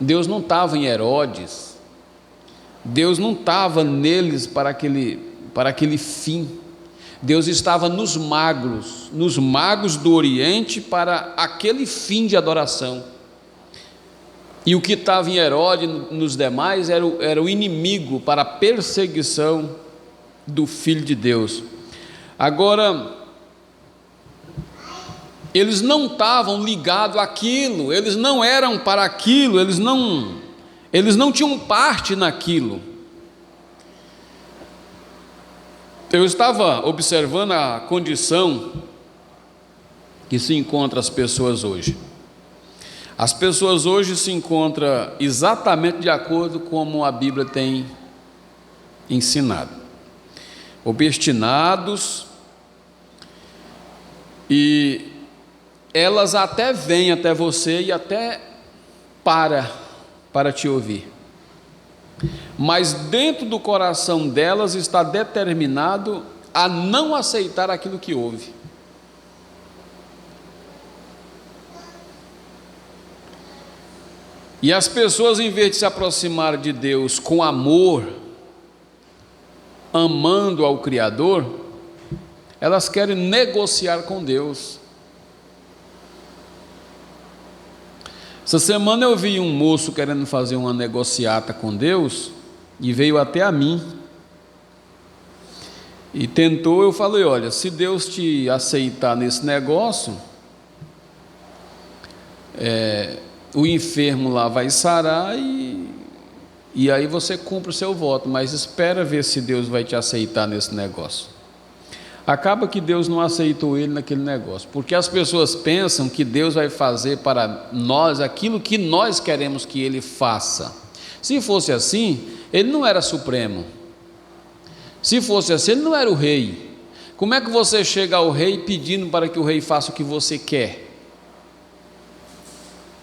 Deus não estava em Herodes, Deus não estava neles para aquele fim. Deus estava nos magos do Oriente para aquele fim de adoração. E o que estava em Herodes, nos demais, era o inimigo para a perseguição do Filho de Deus. Agora, eles não estavam ligados àquilo, eles não eram para aquilo, eles não tinham parte naquilo. Eu estava observando a condição que se encontra as pessoas hoje. As pessoas hoje se encontram exatamente de acordo com como a Bíblia tem ensinado. Obstinados, e elas até vêm até você e até para te ouvir. Mas dentro do coração delas está determinado a não aceitar aquilo que ouve. E as pessoas, em vez de se aproximar de Deus com amor, amando ao Criador, elas querem negociar com Deus. Essa semana eu vi um moço querendo fazer uma negociata com Deus e veio até a mim e tentou. Eu falei: olha, se Deus te aceitar nesse negócio, o enfermo lá vai sarar e e aí você cumpre o seu voto, mas espera ver se Deus vai te aceitar nesse negócio. Acaba que Deus não aceitou ele naquele negócio, porque as pessoas pensam que Deus vai fazer para nós aquilo que nós queremos que ele faça. Se fosse assim, ele não era supremo. Se fosse assim, ele não era o rei. Como é que você chega ao rei pedindo para que o rei faça o que você quer?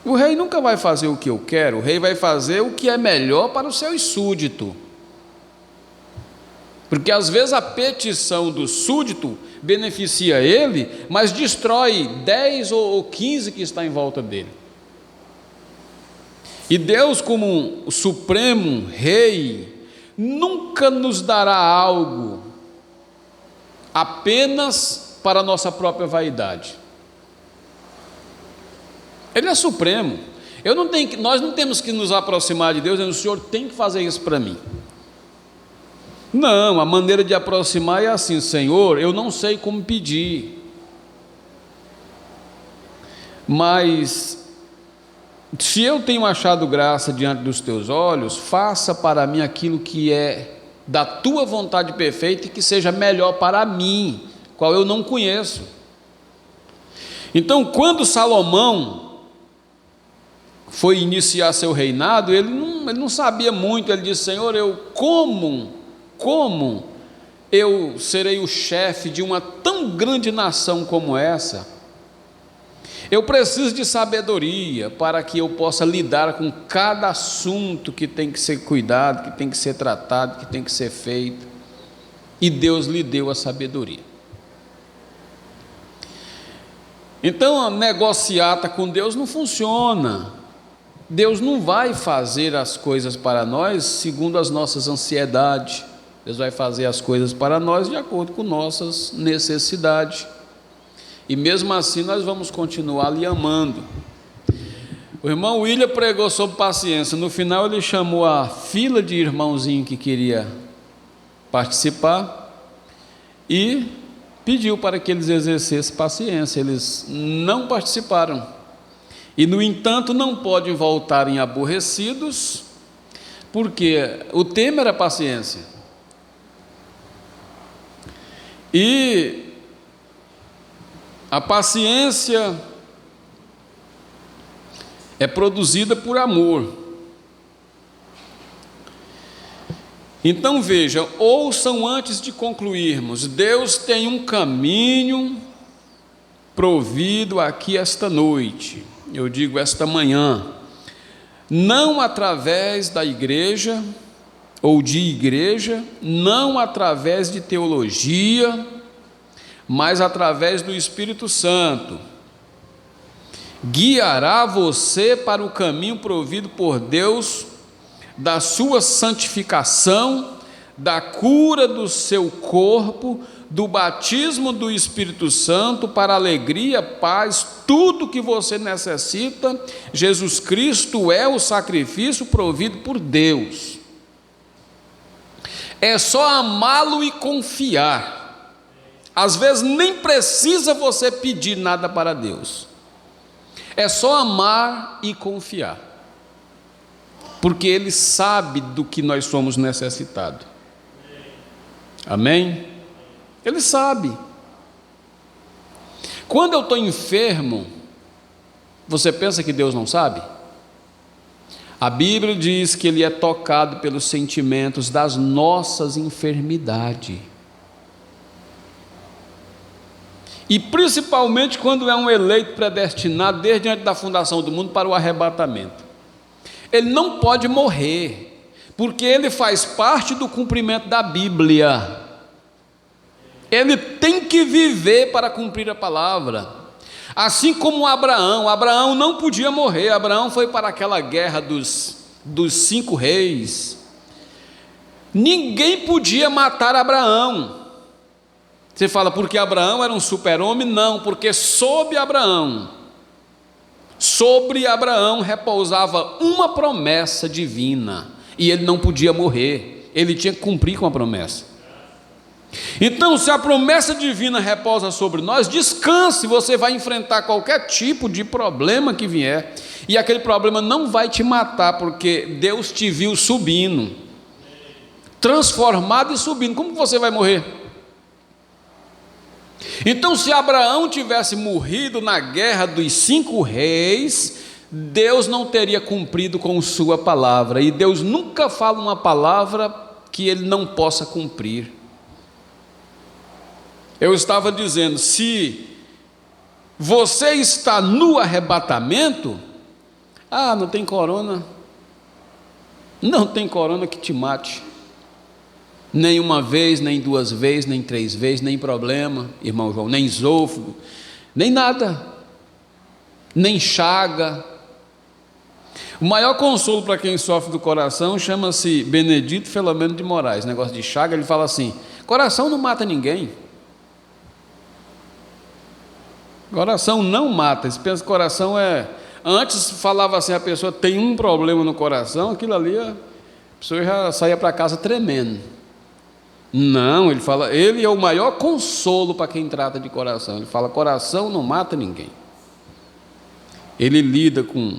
O rei nunca vai fazer o que eu quero, o rei vai fazer o que é melhor para os seus súditos. Porque às vezes a petição do súdito beneficia ele, mas destrói 10 ou 15 que está em volta dele. E Deus, como o supremo rei, nunca nos dará algo apenas para a nossa própria vaidade. Ele é supremo. Nós não temos que nos aproximar de Deus dizendo: o Senhor tem que fazer isso para mim. Não, a maneira de aproximar é assim: Senhor, eu não sei como pedir, mas se eu tenho achado graça diante dos teus olhos, faça para mim aquilo que é da tua vontade perfeita e que seja melhor para mim, qual eu não conheço. Então, quando Salomão foi iniciar seu reinado, ele não sabia muito. Ele disse: Senhor, como eu serei o chefe de uma tão grande nação como essa? Eu preciso de sabedoria para que eu possa lidar com cada assunto que tem que ser cuidado, que tem que ser tratado, que tem que ser feito. E Deus lhe deu a sabedoria. Então, a negociata com Deus não funciona. Deus não vai fazer as coisas para nós segundo as nossas ansiedades. Deus vai fazer as coisas para nós de acordo com nossas necessidades. E mesmo assim nós vamos continuar lhe amando. O irmão William pregou sobre paciência. No final ele chamou a fila de irmãozinho que queria participar e pediu para que eles exercessem paciência. Eles não participaram. E no entanto não podem voltar em aborrecidos, porque o tema era paciência. E a paciência é produzida por amor. Então veja, ouçam antes de concluirmos: Deus tem um caminho provido aqui esta noite, eu digo esta manhã, não através da igreja ou de igreja, não através de teologia, mas através do Espírito Santo. Guiará você para o caminho provido por Deus, da sua santificação, da cura do seu corpo, do batismo do Espírito Santo, para alegria, paz, tudo que você necessita. Jesus Cristo é o sacrifício provido por Deus. É só amá-lo e confiar. Às vezes nem precisa você pedir nada para Deus. É só amar e confiar, porque Ele sabe do que nós somos necessitados. Amém? Ele sabe. Quando eu estou enfermo, você pensa que Deus não sabe? A Bíblia diz que Ele é tocado pelos sentimentos das nossas enfermidades. E principalmente quando é um eleito predestinado desde antes da fundação do mundo para o arrebatamento. Ele não pode morrer, porque ele faz parte do cumprimento da Bíblia. Ele tem que viver para cumprir a palavra. Assim como Abraão não podia morrer. Abraão foi para aquela guerra dos 5 reis. Ninguém podia matar Abraão. Você fala, porque Abraão era um super-homem? Não, porque sobre Abraão repousava uma promessa divina, e ele não podia morrer, ele tinha que cumprir com a promessa. Então, se a promessa divina repousa sobre nós, descanse, você vai enfrentar qualquer tipo de problema que vier, E aquele problema não vai te matar, porque Deus te viu subindo, transformado e subindo. Como você vai morrer? Então, se Abraão tivesse morrido na guerra dos 5 reis, Deus não teria cumprido com sua palavra. E Deus nunca fala uma palavra que ele não possa cumprir. Eu estava dizendo, se você está no arrebatamento, não tem corona, não tem corona que te mate, nem uma vez, nem 2 vezes, nem 3 vezes, nem problema, irmão João, nem esôfago, nem nada, nem chaga. O maior consolo para quem sofre do coração chama-se Benedito Filomeno de Moraes. Negócio de chaga, ele fala assim: coração não mata ninguém. Coração não mata. Você pensa que coração é... Antes falava assim, a pessoa tem um problema no coração, aquilo ali, a pessoa já saía para casa tremendo. Não, ele fala, ele é o maior consolo para quem trata de coração. Ele fala, coração não mata ninguém. Ele lida com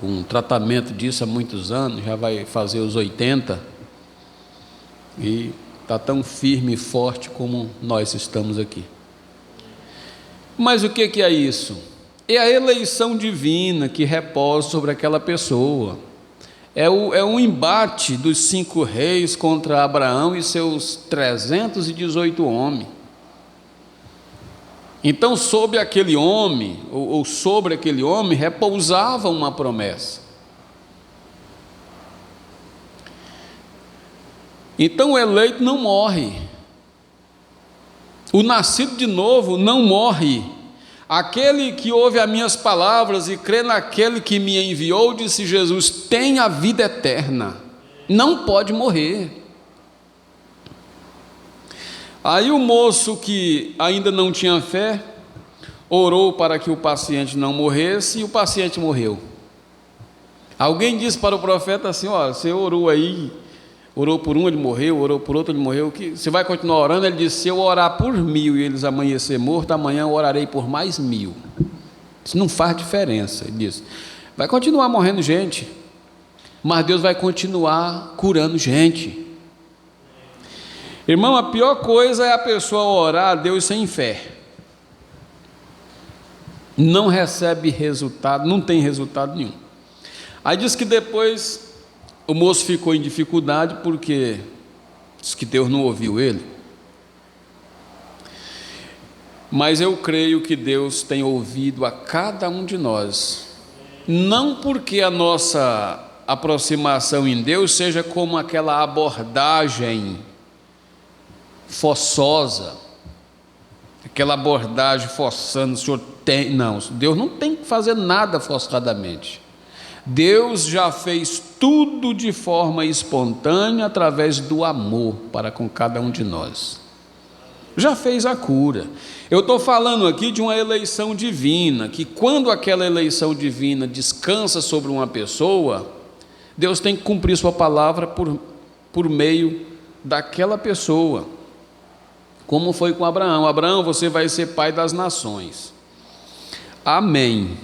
um tratamento disso há muitos anos, já vai fazer os 80, e está tão firme e forte como nós estamos aqui. Mas o que é isso? É a eleição divina que repousa sobre aquela pessoa. É um embate dos 5 reis contra Abraão e seus 318 homens. Então, sobre aquele homem, ou sobre aquele homem, repousava uma promessa. Então, o eleito não morre. O nascido de novo não morre. Aquele que ouve as minhas palavras e crê naquele que me enviou, disse Jesus, tem a vida eterna, não pode morrer. Aí o moço que ainda não tinha fé, orou para que o paciente não morresse, e o paciente morreu. Alguém disse para o profeta assim, você orou aí, orou por um, ele morreu, orou por outro, ele morreu, você vai continuar orando? Ele disse, se eu orar por 1000 e eles amanhecer morto, amanhã eu orarei por mais 1000. Isso não faz diferença. Ele disse, vai continuar morrendo gente, mas Deus vai continuar curando gente. Irmão, a pior coisa é a pessoa orar a Deus sem fé. Não recebe resultado, não tem resultado nenhum. Aí diz que depois o moço ficou em dificuldade porque diz que Deus não ouviu ele. Mas eu creio que Deus tem ouvido a cada um de nós. Não porque a nossa aproximação em Deus seja como aquela abordagem forçosa, aquela abordagem forçando, o Senhor tem... Não, Deus não tem que fazer nada forçadamente. Deus já fez tudo de forma espontânea através do amor para com cada um de nós. Já fez a cura. Eu estou falando aqui de uma eleição divina, que quando aquela eleição divina descansa sobre uma pessoa, Deus tem que cumprir sua palavra por meio daquela pessoa. Como foi com Abraão. Abraão, você vai ser pai das nações. Amém.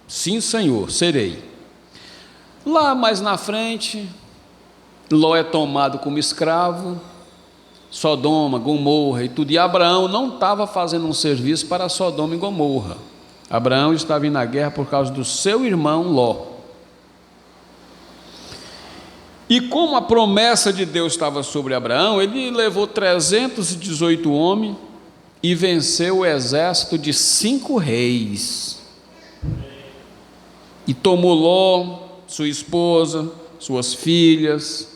Sim, Senhor, serei. Lá mais na frente, Ló é tomado como escravo, Sodoma, Gomorra e tudo. E Abraão não estava fazendo um serviço para Sodoma e Gomorra. Abraão estava indo na guerra por causa do seu irmão Ló. E como a promessa de Deus estava sobre Abraão, ele levou 318 homens e venceu o exército de 5 reis. E tomou Ló, sua esposa, suas filhas,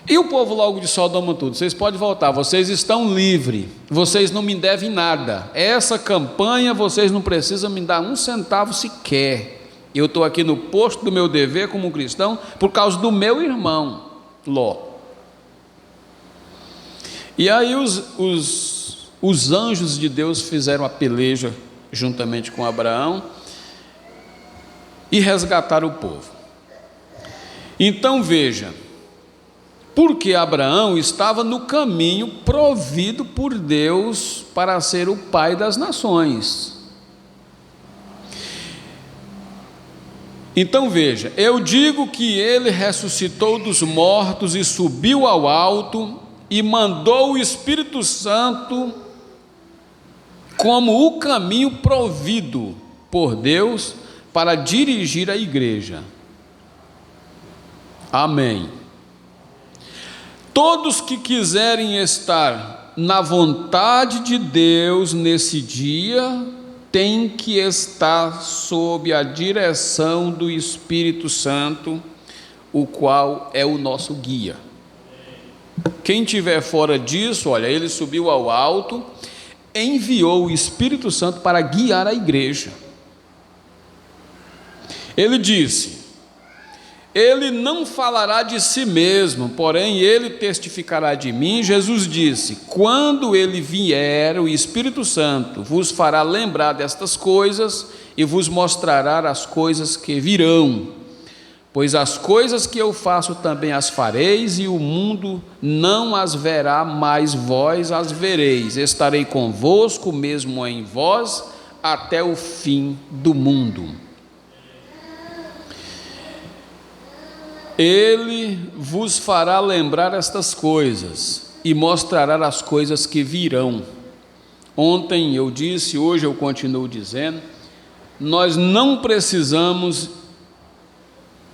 e o povo logo de Sodoma tudo, vocês podem voltar, vocês estão livres, vocês não me devem nada, essa campanha vocês não precisam me dar 1 centavo sequer, eu estou aqui no posto do meu dever como cristão, por causa do meu irmão, Ló. E aí os anjos de Deus fizeram a peleja, juntamente com Abraão, e resgataram o povo. Então veja, porque Abraão estava no caminho provido por Deus para ser o pai das nações. Então veja, eu digo que ele ressuscitou dos mortos e subiu ao alto e mandou o Espírito Santo como o caminho provido por Deus para dirigir a igreja. Amém. Todos que quiserem estar na vontade de Deus nesse dia, têm que estar sob a direção do Espírito Santo, o qual é o nosso guia. Quem estiver fora disso, olha, ele subiu ao alto, enviou o Espírito Santo para guiar a igreja. Ele disse: ele não falará de si mesmo, porém ele testificará de mim. Jesus disse: quando ele vier, o Espírito Santo vos fará lembrar destas coisas e vos mostrará as coisas que virão. Pois as coisas que eu faço também as fareis, e o mundo não as verá, mas vós as vereis. Estarei convosco, mesmo em vós, até o fim do mundo. Ele vos fará lembrar estas coisas e mostrará as coisas que virão. Ontem eu disse, hoje eu continuo dizendo, nós não precisamos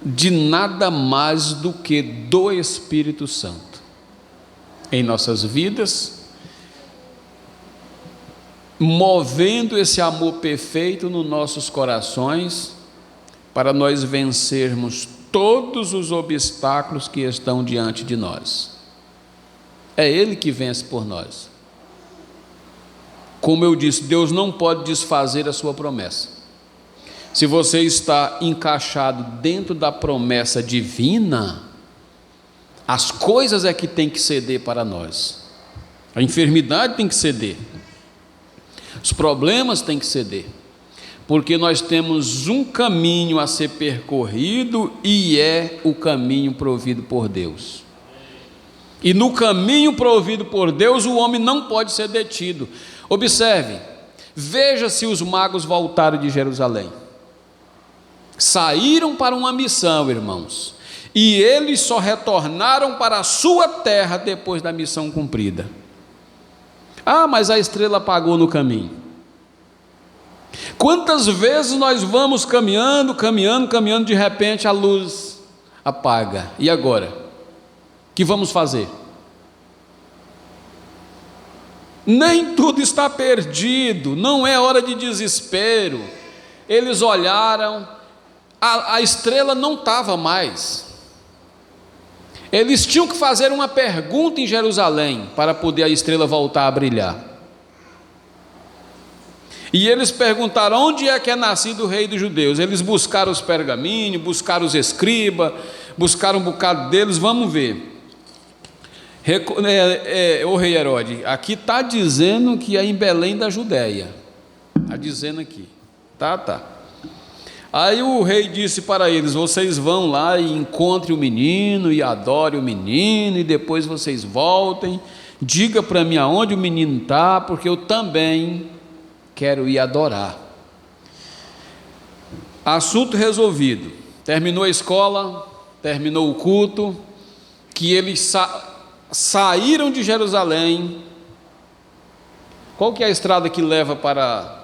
de nada mais do que do Espírito Santo em nossas vidas, movendo esse amor perfeito nos nossos corações, para nós vencermos todos os obstáculos que estão diante de nós. É Ele que vence por nós. Como eu disse, Deus não pode desfazer a sua promessa. Se você está encaixado dentro da promessa divina, as coisas é que tem que ceder para nós. A enfermidade tem que ceder, os problemas têm que ceder, porque nós temos um caminho a ser percorrido, e é o caminho provido por Deus. E no caminho provido por Deus, o homem não pode ser detido. Observe, veja se os magos voltaram de Jerusalém. Saíram para uma missão, irmãos, e eles só retornaram para a sua terra depois da missão cumprida. Ah, mas a estrela apagou no caminho. Quantas vezes nós vamos caminhando, de repente a luz apaga. E agora? O que vamos fazer? Nem tudo está perdido, não é hora de desespero. Eles olharam, a estrela não estava mais. Eles tinham que fazer uma pergunta em Jerusalém para poder a estrela voltar a brilhar. E eles perguntaram: onde é que é nascido o rei dos judeus? Eles buscaram os pergaminhos, buscaram os escribas, buscaram um bocado deles. Vamos ver. O rei Herodes, aqui está dizendo que é em Belém da Judéia. Está dizendo aqui. Tá. Aí o rei disse para eles: vocês vão lá e encontrem o menino e adorem o menino, e depois vocês voltem, diga para mim aonde o menino está, porque eu também quero ir adorar. Assunto resolvido. Terminou a escola, terminou o culto, que eles saíram de Jerusalém. Qual que é a estrada que leva para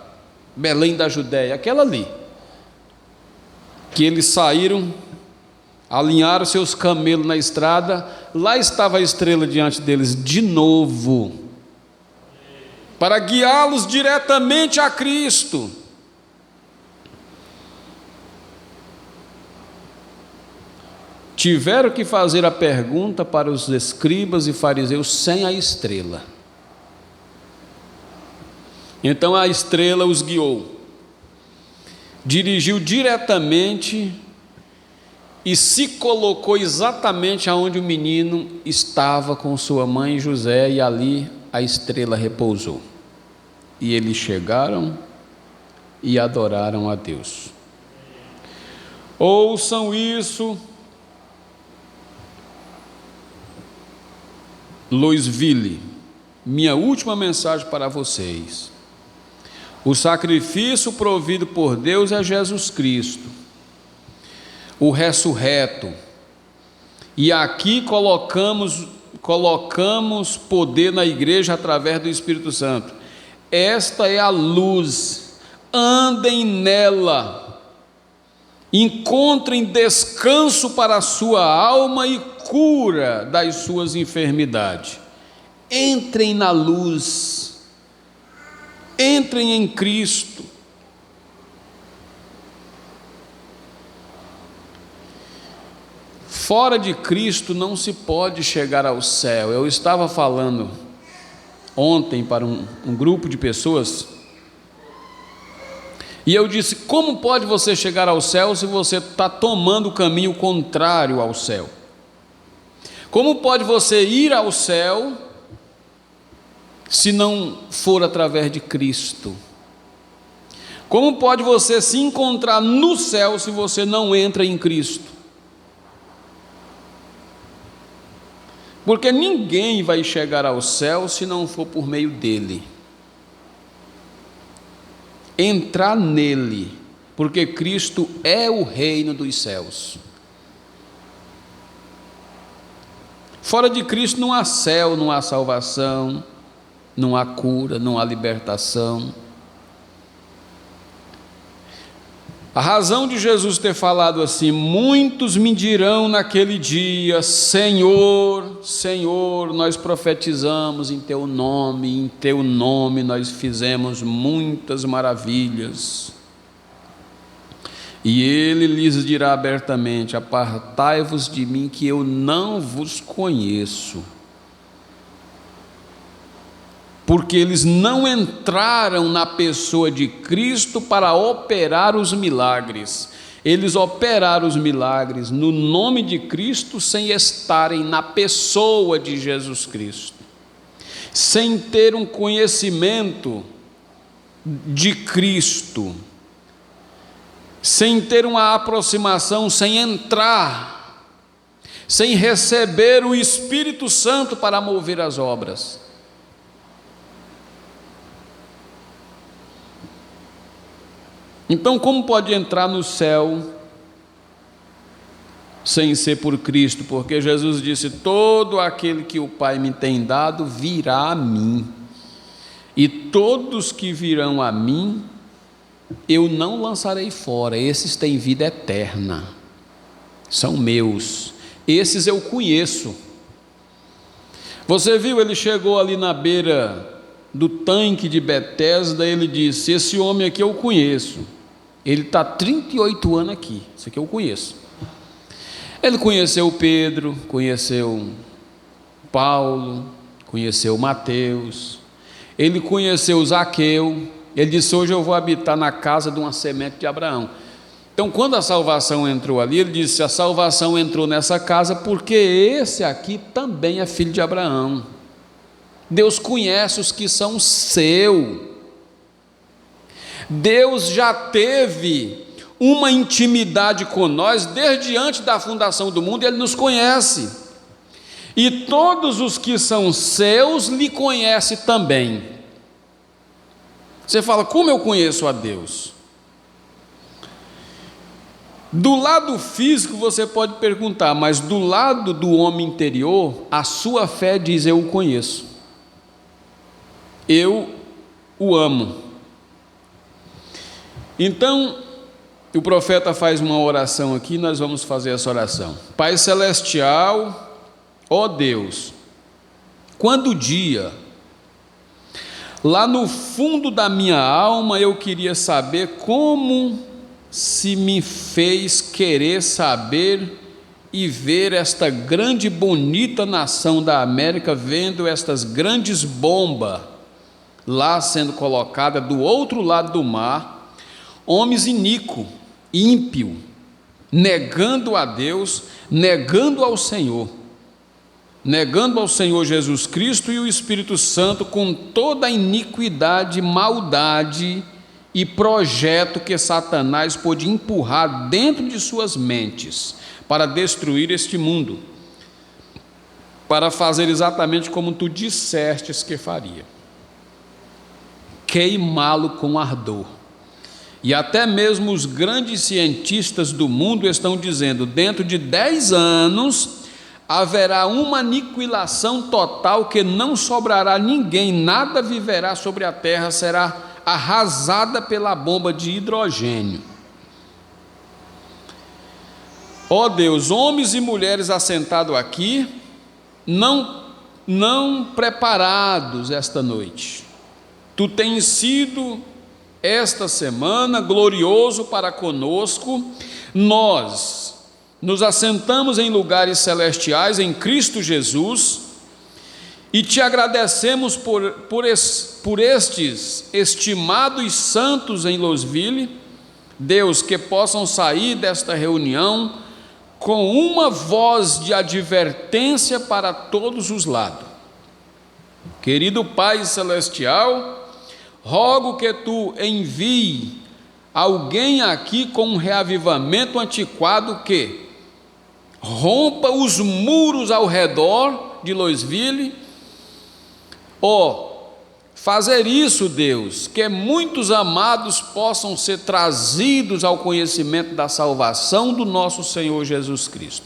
Belém da Judéia? Aquela ali. Que eles saíram, alinharam seus camelos na estrada, lá estava a estrela diante deles de novo, para guiá-los diretamente a Cristo. Tiveram que fazer a pergunta para os escribas e fariseus sem a estrela. Então a estrela os guiou, dirigiu diretamente e se colocou exatamente aonde o menino estava com sua mãe José, e ali a estrela repousou. E eles chegaram e adoraram a Deus. Ouçam isso, Louisville, minha última mensagem para vocês. O sacrifício provido por Deus é Jesus Cristo. o ressurreto. E aqui colocamos poder na igreja através do Espírito Santo. Esta é a luz, andem nela, encontrem descanso para a sua alma e cura das suas enfermidades. Entrem na luz, entrem em Cristo. Fora de Cristo não se pode chegar ao céu. Eu estava falando ontem para um grupo de pessoas, e eu disse: como pode você chegar ao céu se você está tomando o caminho contrário ao céu? Como pode você ir ao céu se não for através de Cristo? Como pode você se encontrar no céu se você não entra em Cristo? Porque ninguém vai chegar ao céu se não for por meio dele. Entrar nele, porque Cristo é o reino dos céus. Fora de Cristo não há céu, não há salvação, não há cura, não há libertação. A razão de Jesus ter falado assim: muitos me dirão naquele dia, Senhor, Senhor, nós profetizamos em teu nome nós fizemos muitas maravilhas. E ele lhes dirá abertamente: apartai-vos de mim, que eu não vos conheço. Porque eles não entraram na pessoa de Cristo para operar os milagres. Eles operaram os milagres no nome de Cristo sem estarem na pessoa de Jesus Cristo, sem ter um conhecimento de Cristo, sem ter uma aproximação, sem entrar, sem receber o Espírito Santo para mover as obras. Então, como pode entrar no céu sem ser por Cristo? Porque Jesus disse: todo aquele que o Pai me tem dado virá a mim, e todos que virão a mim eu não lançarei fora. Esses têm vida eterna, são meus, esses eu conheço. Você viu, ele chegou ali na beira do tanque de Betesda, ele disse: esse homem aqui eu conheço, ele está 38 anos aqui, esse aqui eu conheço. Ele conheceu Pedro, conheceu Paulo, conheceu Mateus, ele conheceu Zaqueu. Ele disse: hoje eu vou habitar na casa de uma semente de Abraão. Então, quando a salvação entrou ali, ele disse: a salvação entrou nessa casa porque esse aqui também é filho de Abraão. Deus conhece os que são seus. Deus já teve uma intimidade com nós desde antes da fundação do mundo. Ele nos conhece, e todos os que são seus lhe conhecem também. Você fala: como eu conheço a Deus? Do lado físico você pode perguntar, mas do lado do homem interior, a sua fé diz: eu o conheço, eu o amo. Então, o profeta faz uma oração aqui, nós vamos fazer essa oração. Pai celestial, ó Deus, quando o dia, lá no fundo da minha alma, eu queria saber como se me fez querer saber e ver esta grande e bonita nação da América, vendo estas grandes bombas lá sendo colocadas do outro lado do mar, homens iníquos, ímpios, negando a Deus, negando ao Senhor Jesus Cristo e o Espírito Santo, com toda a iniquidade, maldade e projeto que Satanás pôde empurrar dentro de suas mentes para destruir este mundo, para fazer exatamente como tu dissestes que faria: queimá-lo com ardor. E até mesmo os grandes cientistas do mundo estão dizendo: dentro de 10 anos haverá uma aniquilação total, que não sobrará ninguém, nada viverá sobre a terra, será arrasada pela bomba de hidrogênio. Ó Deus, homens e mulheres assentados aqui, não preparados esta noite. Tu tens sido esta semana glorioso para conosco. Nós nos assentamos em lugares celestiais em Cristo Jesus e te agradecemos por estes estimados santos em Louisville, Deus, que possam sair desta reunião com uma voz de advertência para todos os lados. Querido Pai Celestial, rogo que tu envie alguém aqui com um reavivamento antiquado, que rompa os muros ao redor de Louisville. Fazer isso, Deus, que muitos amados possam ser trazidos ao conhecimento da salvação do nosso Senhor Jesus Cristo.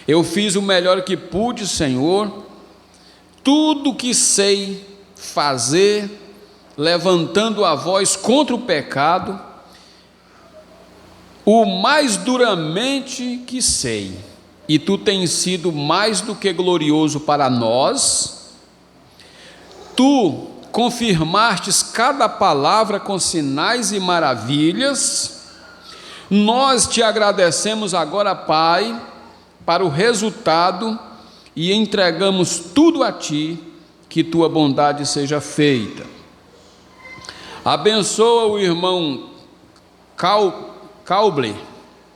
Eu fiz o melhor que pude, Senhor, tudo que sei fazer, levantando a voz contra o pecado, o mais duramente que sei, e tu tens sido mais do que glorioso para nós. Tu confirmastes cada palavra com sinais e maravilhas. Nós te agradecemos agora, Pai, para o resultado, e entregamos tudo a ti, que tua bondade seja feita. Abençoa o irmão Cauble,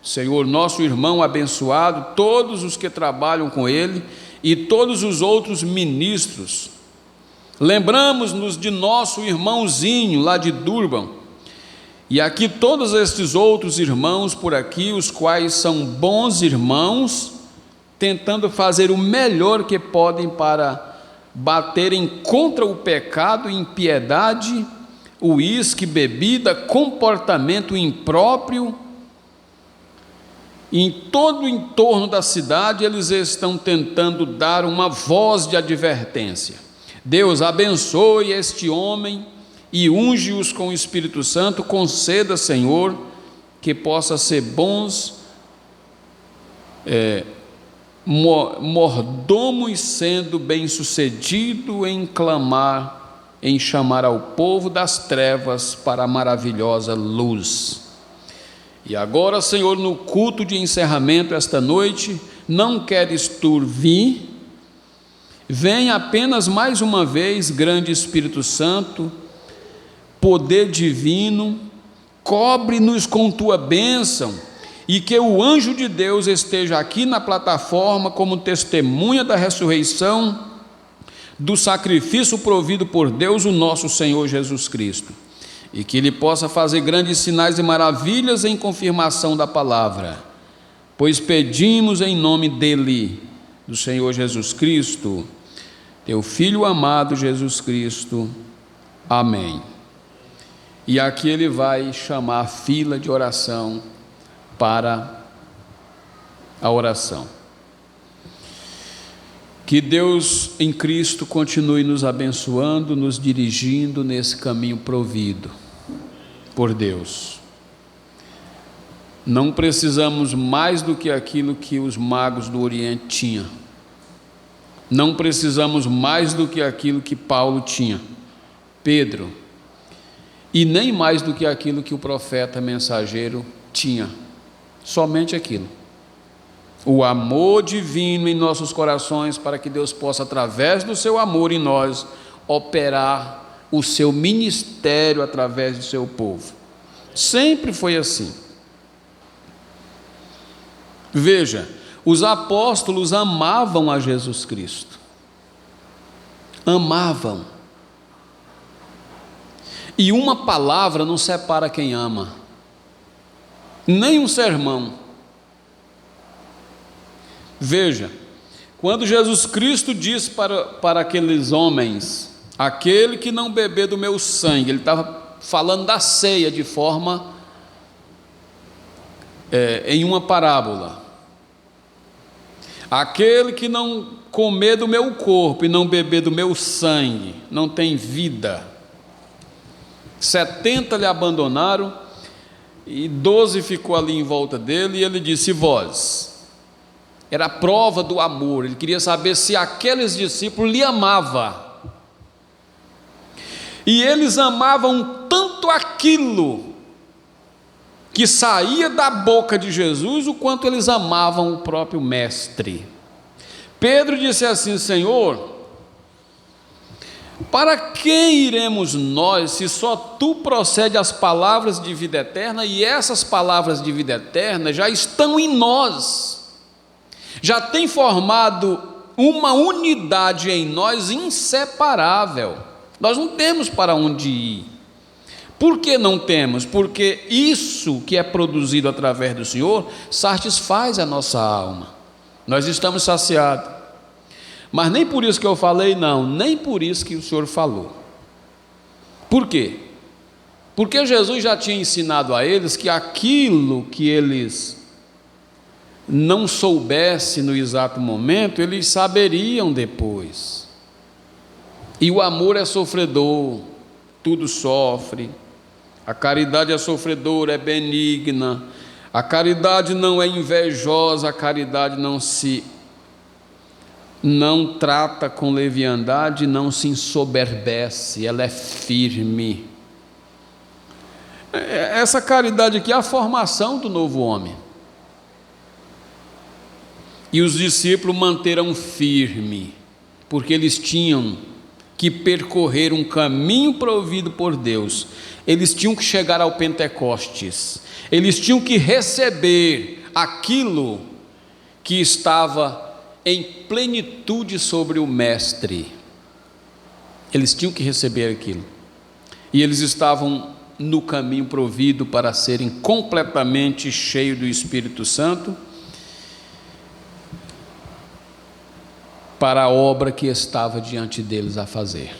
Senhor, nosso irmão abençoado, todos os que trabalham com ele e todos os outros ministros. Lembramos-nos de nosso irmãozinho lá de Durban, e aqui todos estes outros irmãos por aqui, os quais são bons irmãos, tentando fazer o melhor que podem para baterem contra o pecado, impiedade, uísque, bebida, comportamento impróprio. Em todo o entorno da cidade eles estão tentando dar uma voz de advertência. Deus, abençoe este homem e unge-os com o Espírito Santo. Conceda, Senhor, que possa ser bons mordomos, sendo bem-sucedido em clamar, em chamar ao povo das trevas para a maravilhosa luz. E agora, Senhor, no culto de encerramento esta noite, não queres tu vir? Vem apenas mais uma vez, grande Espírito Santo, poder divino, cobre-nos com tua bênção, e que o anjo de Deus esteja aqui na plataforma como testemunha da ressurreição, do sacrifício provido por Deus, o nosso Senhor Jesus Cristo, e que Ele possa fazer grandes sinais e maravilhas em confirmação da palavra, pois pedimos em nome dEle, do Senhor Jesus Cristo, teu Filho amado Jesus Cristo. Amém. E aqui ele vai chamar a fila de oração para a oração. Que Deus em Cristo continue nos abençoando, nos dirigindo nesse caminho provido por Deus. Não precisamos mais do que aquilo que os magos do Oriente tinham. Não precisamos mais do que aquilo que Paulo tinha, Pedro, e nem mais do que aquilo que o profeta mensageiro tinha. Somente aquilo. O amor divino em nossos corações, para que Deus possa, através do seu amor em nós, operar o seu ministério através do seu povo. Sempre foi assim. Veja, os apóstolos amavam a Jesus Cristo. Amavam. E uma palavra não separa quem ama. Nem um sermão. Veja, quando Jesus Cristo disse para aqueles homens: aquele que não beber do meu sangue, ele estava falando da ceia de forma em uma parábola: aquele que não comer do meu corpo e não beber do meu sangue não tem vida. 70 lhe abandonaram e 12 ficou ali em volta dele, e ele disse: vós. Era a prova do amor. Ele queria saber se aqueles discípulos lhe amavam. E eles amavam tanto aquilo que saía da boca de Jesus, o quanto eles amavam o próprio mestre. Pedro disse assim: Senhor, para quem iremos nós, se só tu procede as palavras de vida eterna, e essas palavras de vida eterna já estão em nós, já tem formado uma unidade em nós inseparável. Nós não temos para onde ir. Por que não temos? Porque isso que é produzido através do Senhor satisfaz a nossa alma. Nós estamos saciados. Mas nem por isso que eu falei, não, nem por isso que o Senhor falou. Por quê? Porque Jesus já tinha ensinado a eles que aquilo que eles não soubessem no exato momento, eles saberiam depois. E o amor é sofredor, tudo sofre. A caridade é sofredora, é benigna. A caridade não é invejosa, a caridade não trata com leviandade, não se ensoberbece, ela é firme. Essa caridade aqui é a formação do novo homem. E os discípulos manteram firme, porque eles tinham que percorrer um caminho provido por Deus. Eles tinham que chegar ao Pentecostes, eles tinham que receber aquilo que estava em plenitude sobre o mestre. Eles tinham que receber aquilo, e eles estavam no caminho provido para serem completamente cheios do Espírito Santo, para a obra que estava diante deles a fazer.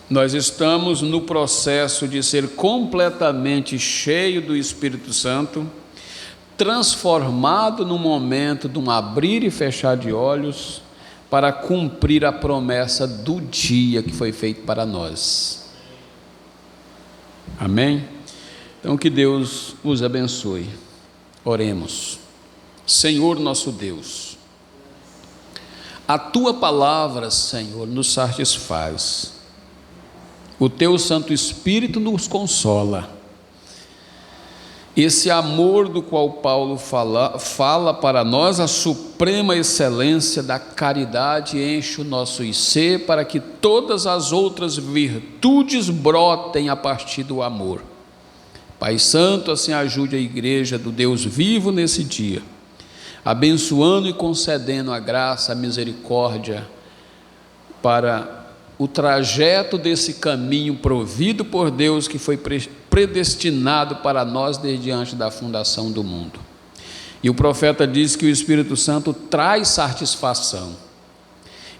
Nós estamos no processo de ser completamente cheio do Espírito Santo, transformado no momento de um abrir e fechar de olhos, para cumprir a promessa do dia que foi feito para nós. Amém? Então que Deus os abençoe. Oremos. Senhor nosso Deus, a Tua palavra, Senhor, nos satisfaz. O Teu Santo Espírito nos consola. Esse amor do qual Paulo fala para nós, a suprema excelência da caridade, enche o nosso ser para que todas as outras virtudes brotem a partir do amor. Pai Santo, assim ajude a igreja do Deus vivo nesse dia, abençoando e concedendo a graça, a misericórdia para o trajeto desse caminho provido por Deus, que foi predestinado para nós desde antes da fundação do mundo. E o profeta diz que o Espírito Santo traz satisfação,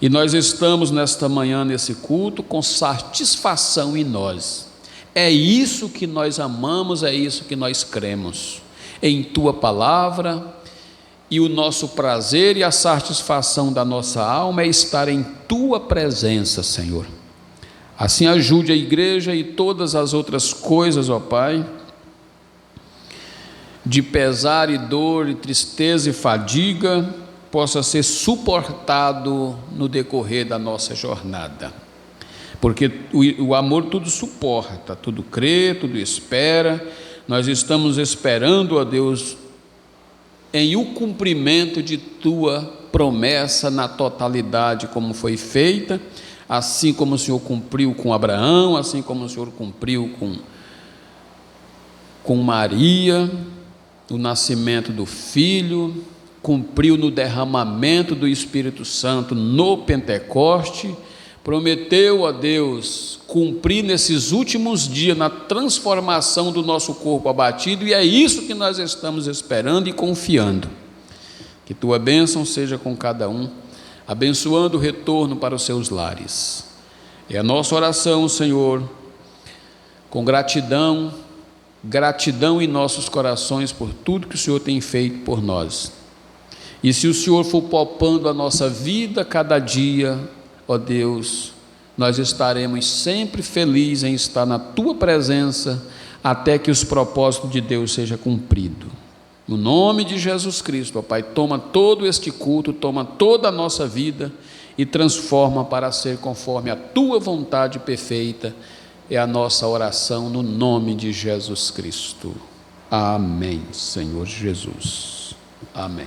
e nós estamos nesta manhã, nesse culto, com satisfação em nós. É isso que nós amamos, é isso que nós cremos, em Tua palavra. E o nosso prazer e a satisfação da nossa alma é estar em Tua presença, Senhor. Assim ajude a igreja e todas as outras coisas, ó Pai, de pesar e dor e tristeza e fadiga, possa ser suportado no decorrer da nossa jornada. Porque o amor tudo suporta, tudo crê, tudo espera. Nós estamos esperando, ó Deus, em o cumprimento de Tua promessa na totalidade, como foi feita, assim como o Senhor cumpriu com Abraão, assim como o Senhor cumpriu com Maria, o nascimento do Filho, cumpriu no derramamento do Espírito Santo no Pentecoste, prometeu a Deus cumprir nesses últimos dias na transformação do nosso corpo abatido, e é isso que nós estamos esperando e confiando. Que Tua bênção seja com cada um, abençoando o retorno para os seus lares. É a nossa oração, Senhor, com gratidão gratidão em nossos corações por tudo que o Senhor tem feito por nós. E se o Senhor for poupando a nossa vida cada dia, ó Deus, nós estaremos sempre felizes em estar na Tua presença, até que os propósitos de Deus sejam cumpridos. No nome de Jesus Cristo, ó Pai, toma todo este culto, toma toda a nossa vida e transforma para ser conforme a Tua vontade perfeita. É a nossa oração no nome de Jesus Cristo. Amém, Senhor Jesus. Amém.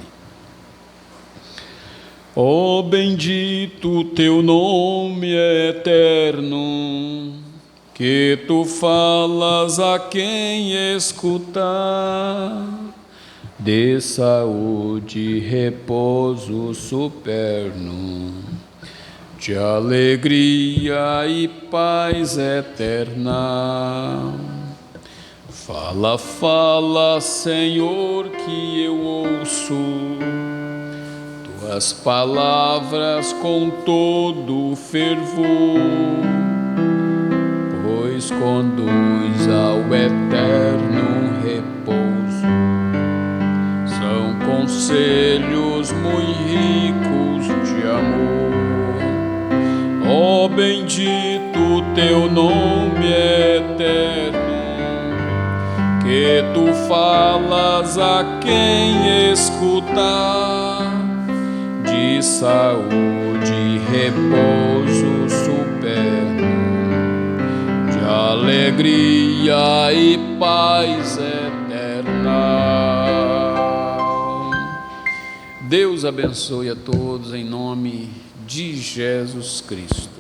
Ó bendito Teu nome eterno, que Tu falas a quem escutar, de saúde e repouso superno, de alegria e paz eterna. Fala, fala, Senhor, que eu ouço Tuas palavras com todo fervor, pois conduz ao eterno repouso. São conselhos muito ricos de amor. Ó bendito Teu nome eterno, que Tu falas a quem escutar, de saúde e repouso superno, de alegria e paz eterna. Deus abençoe a todos em nome de Jesus Cristo.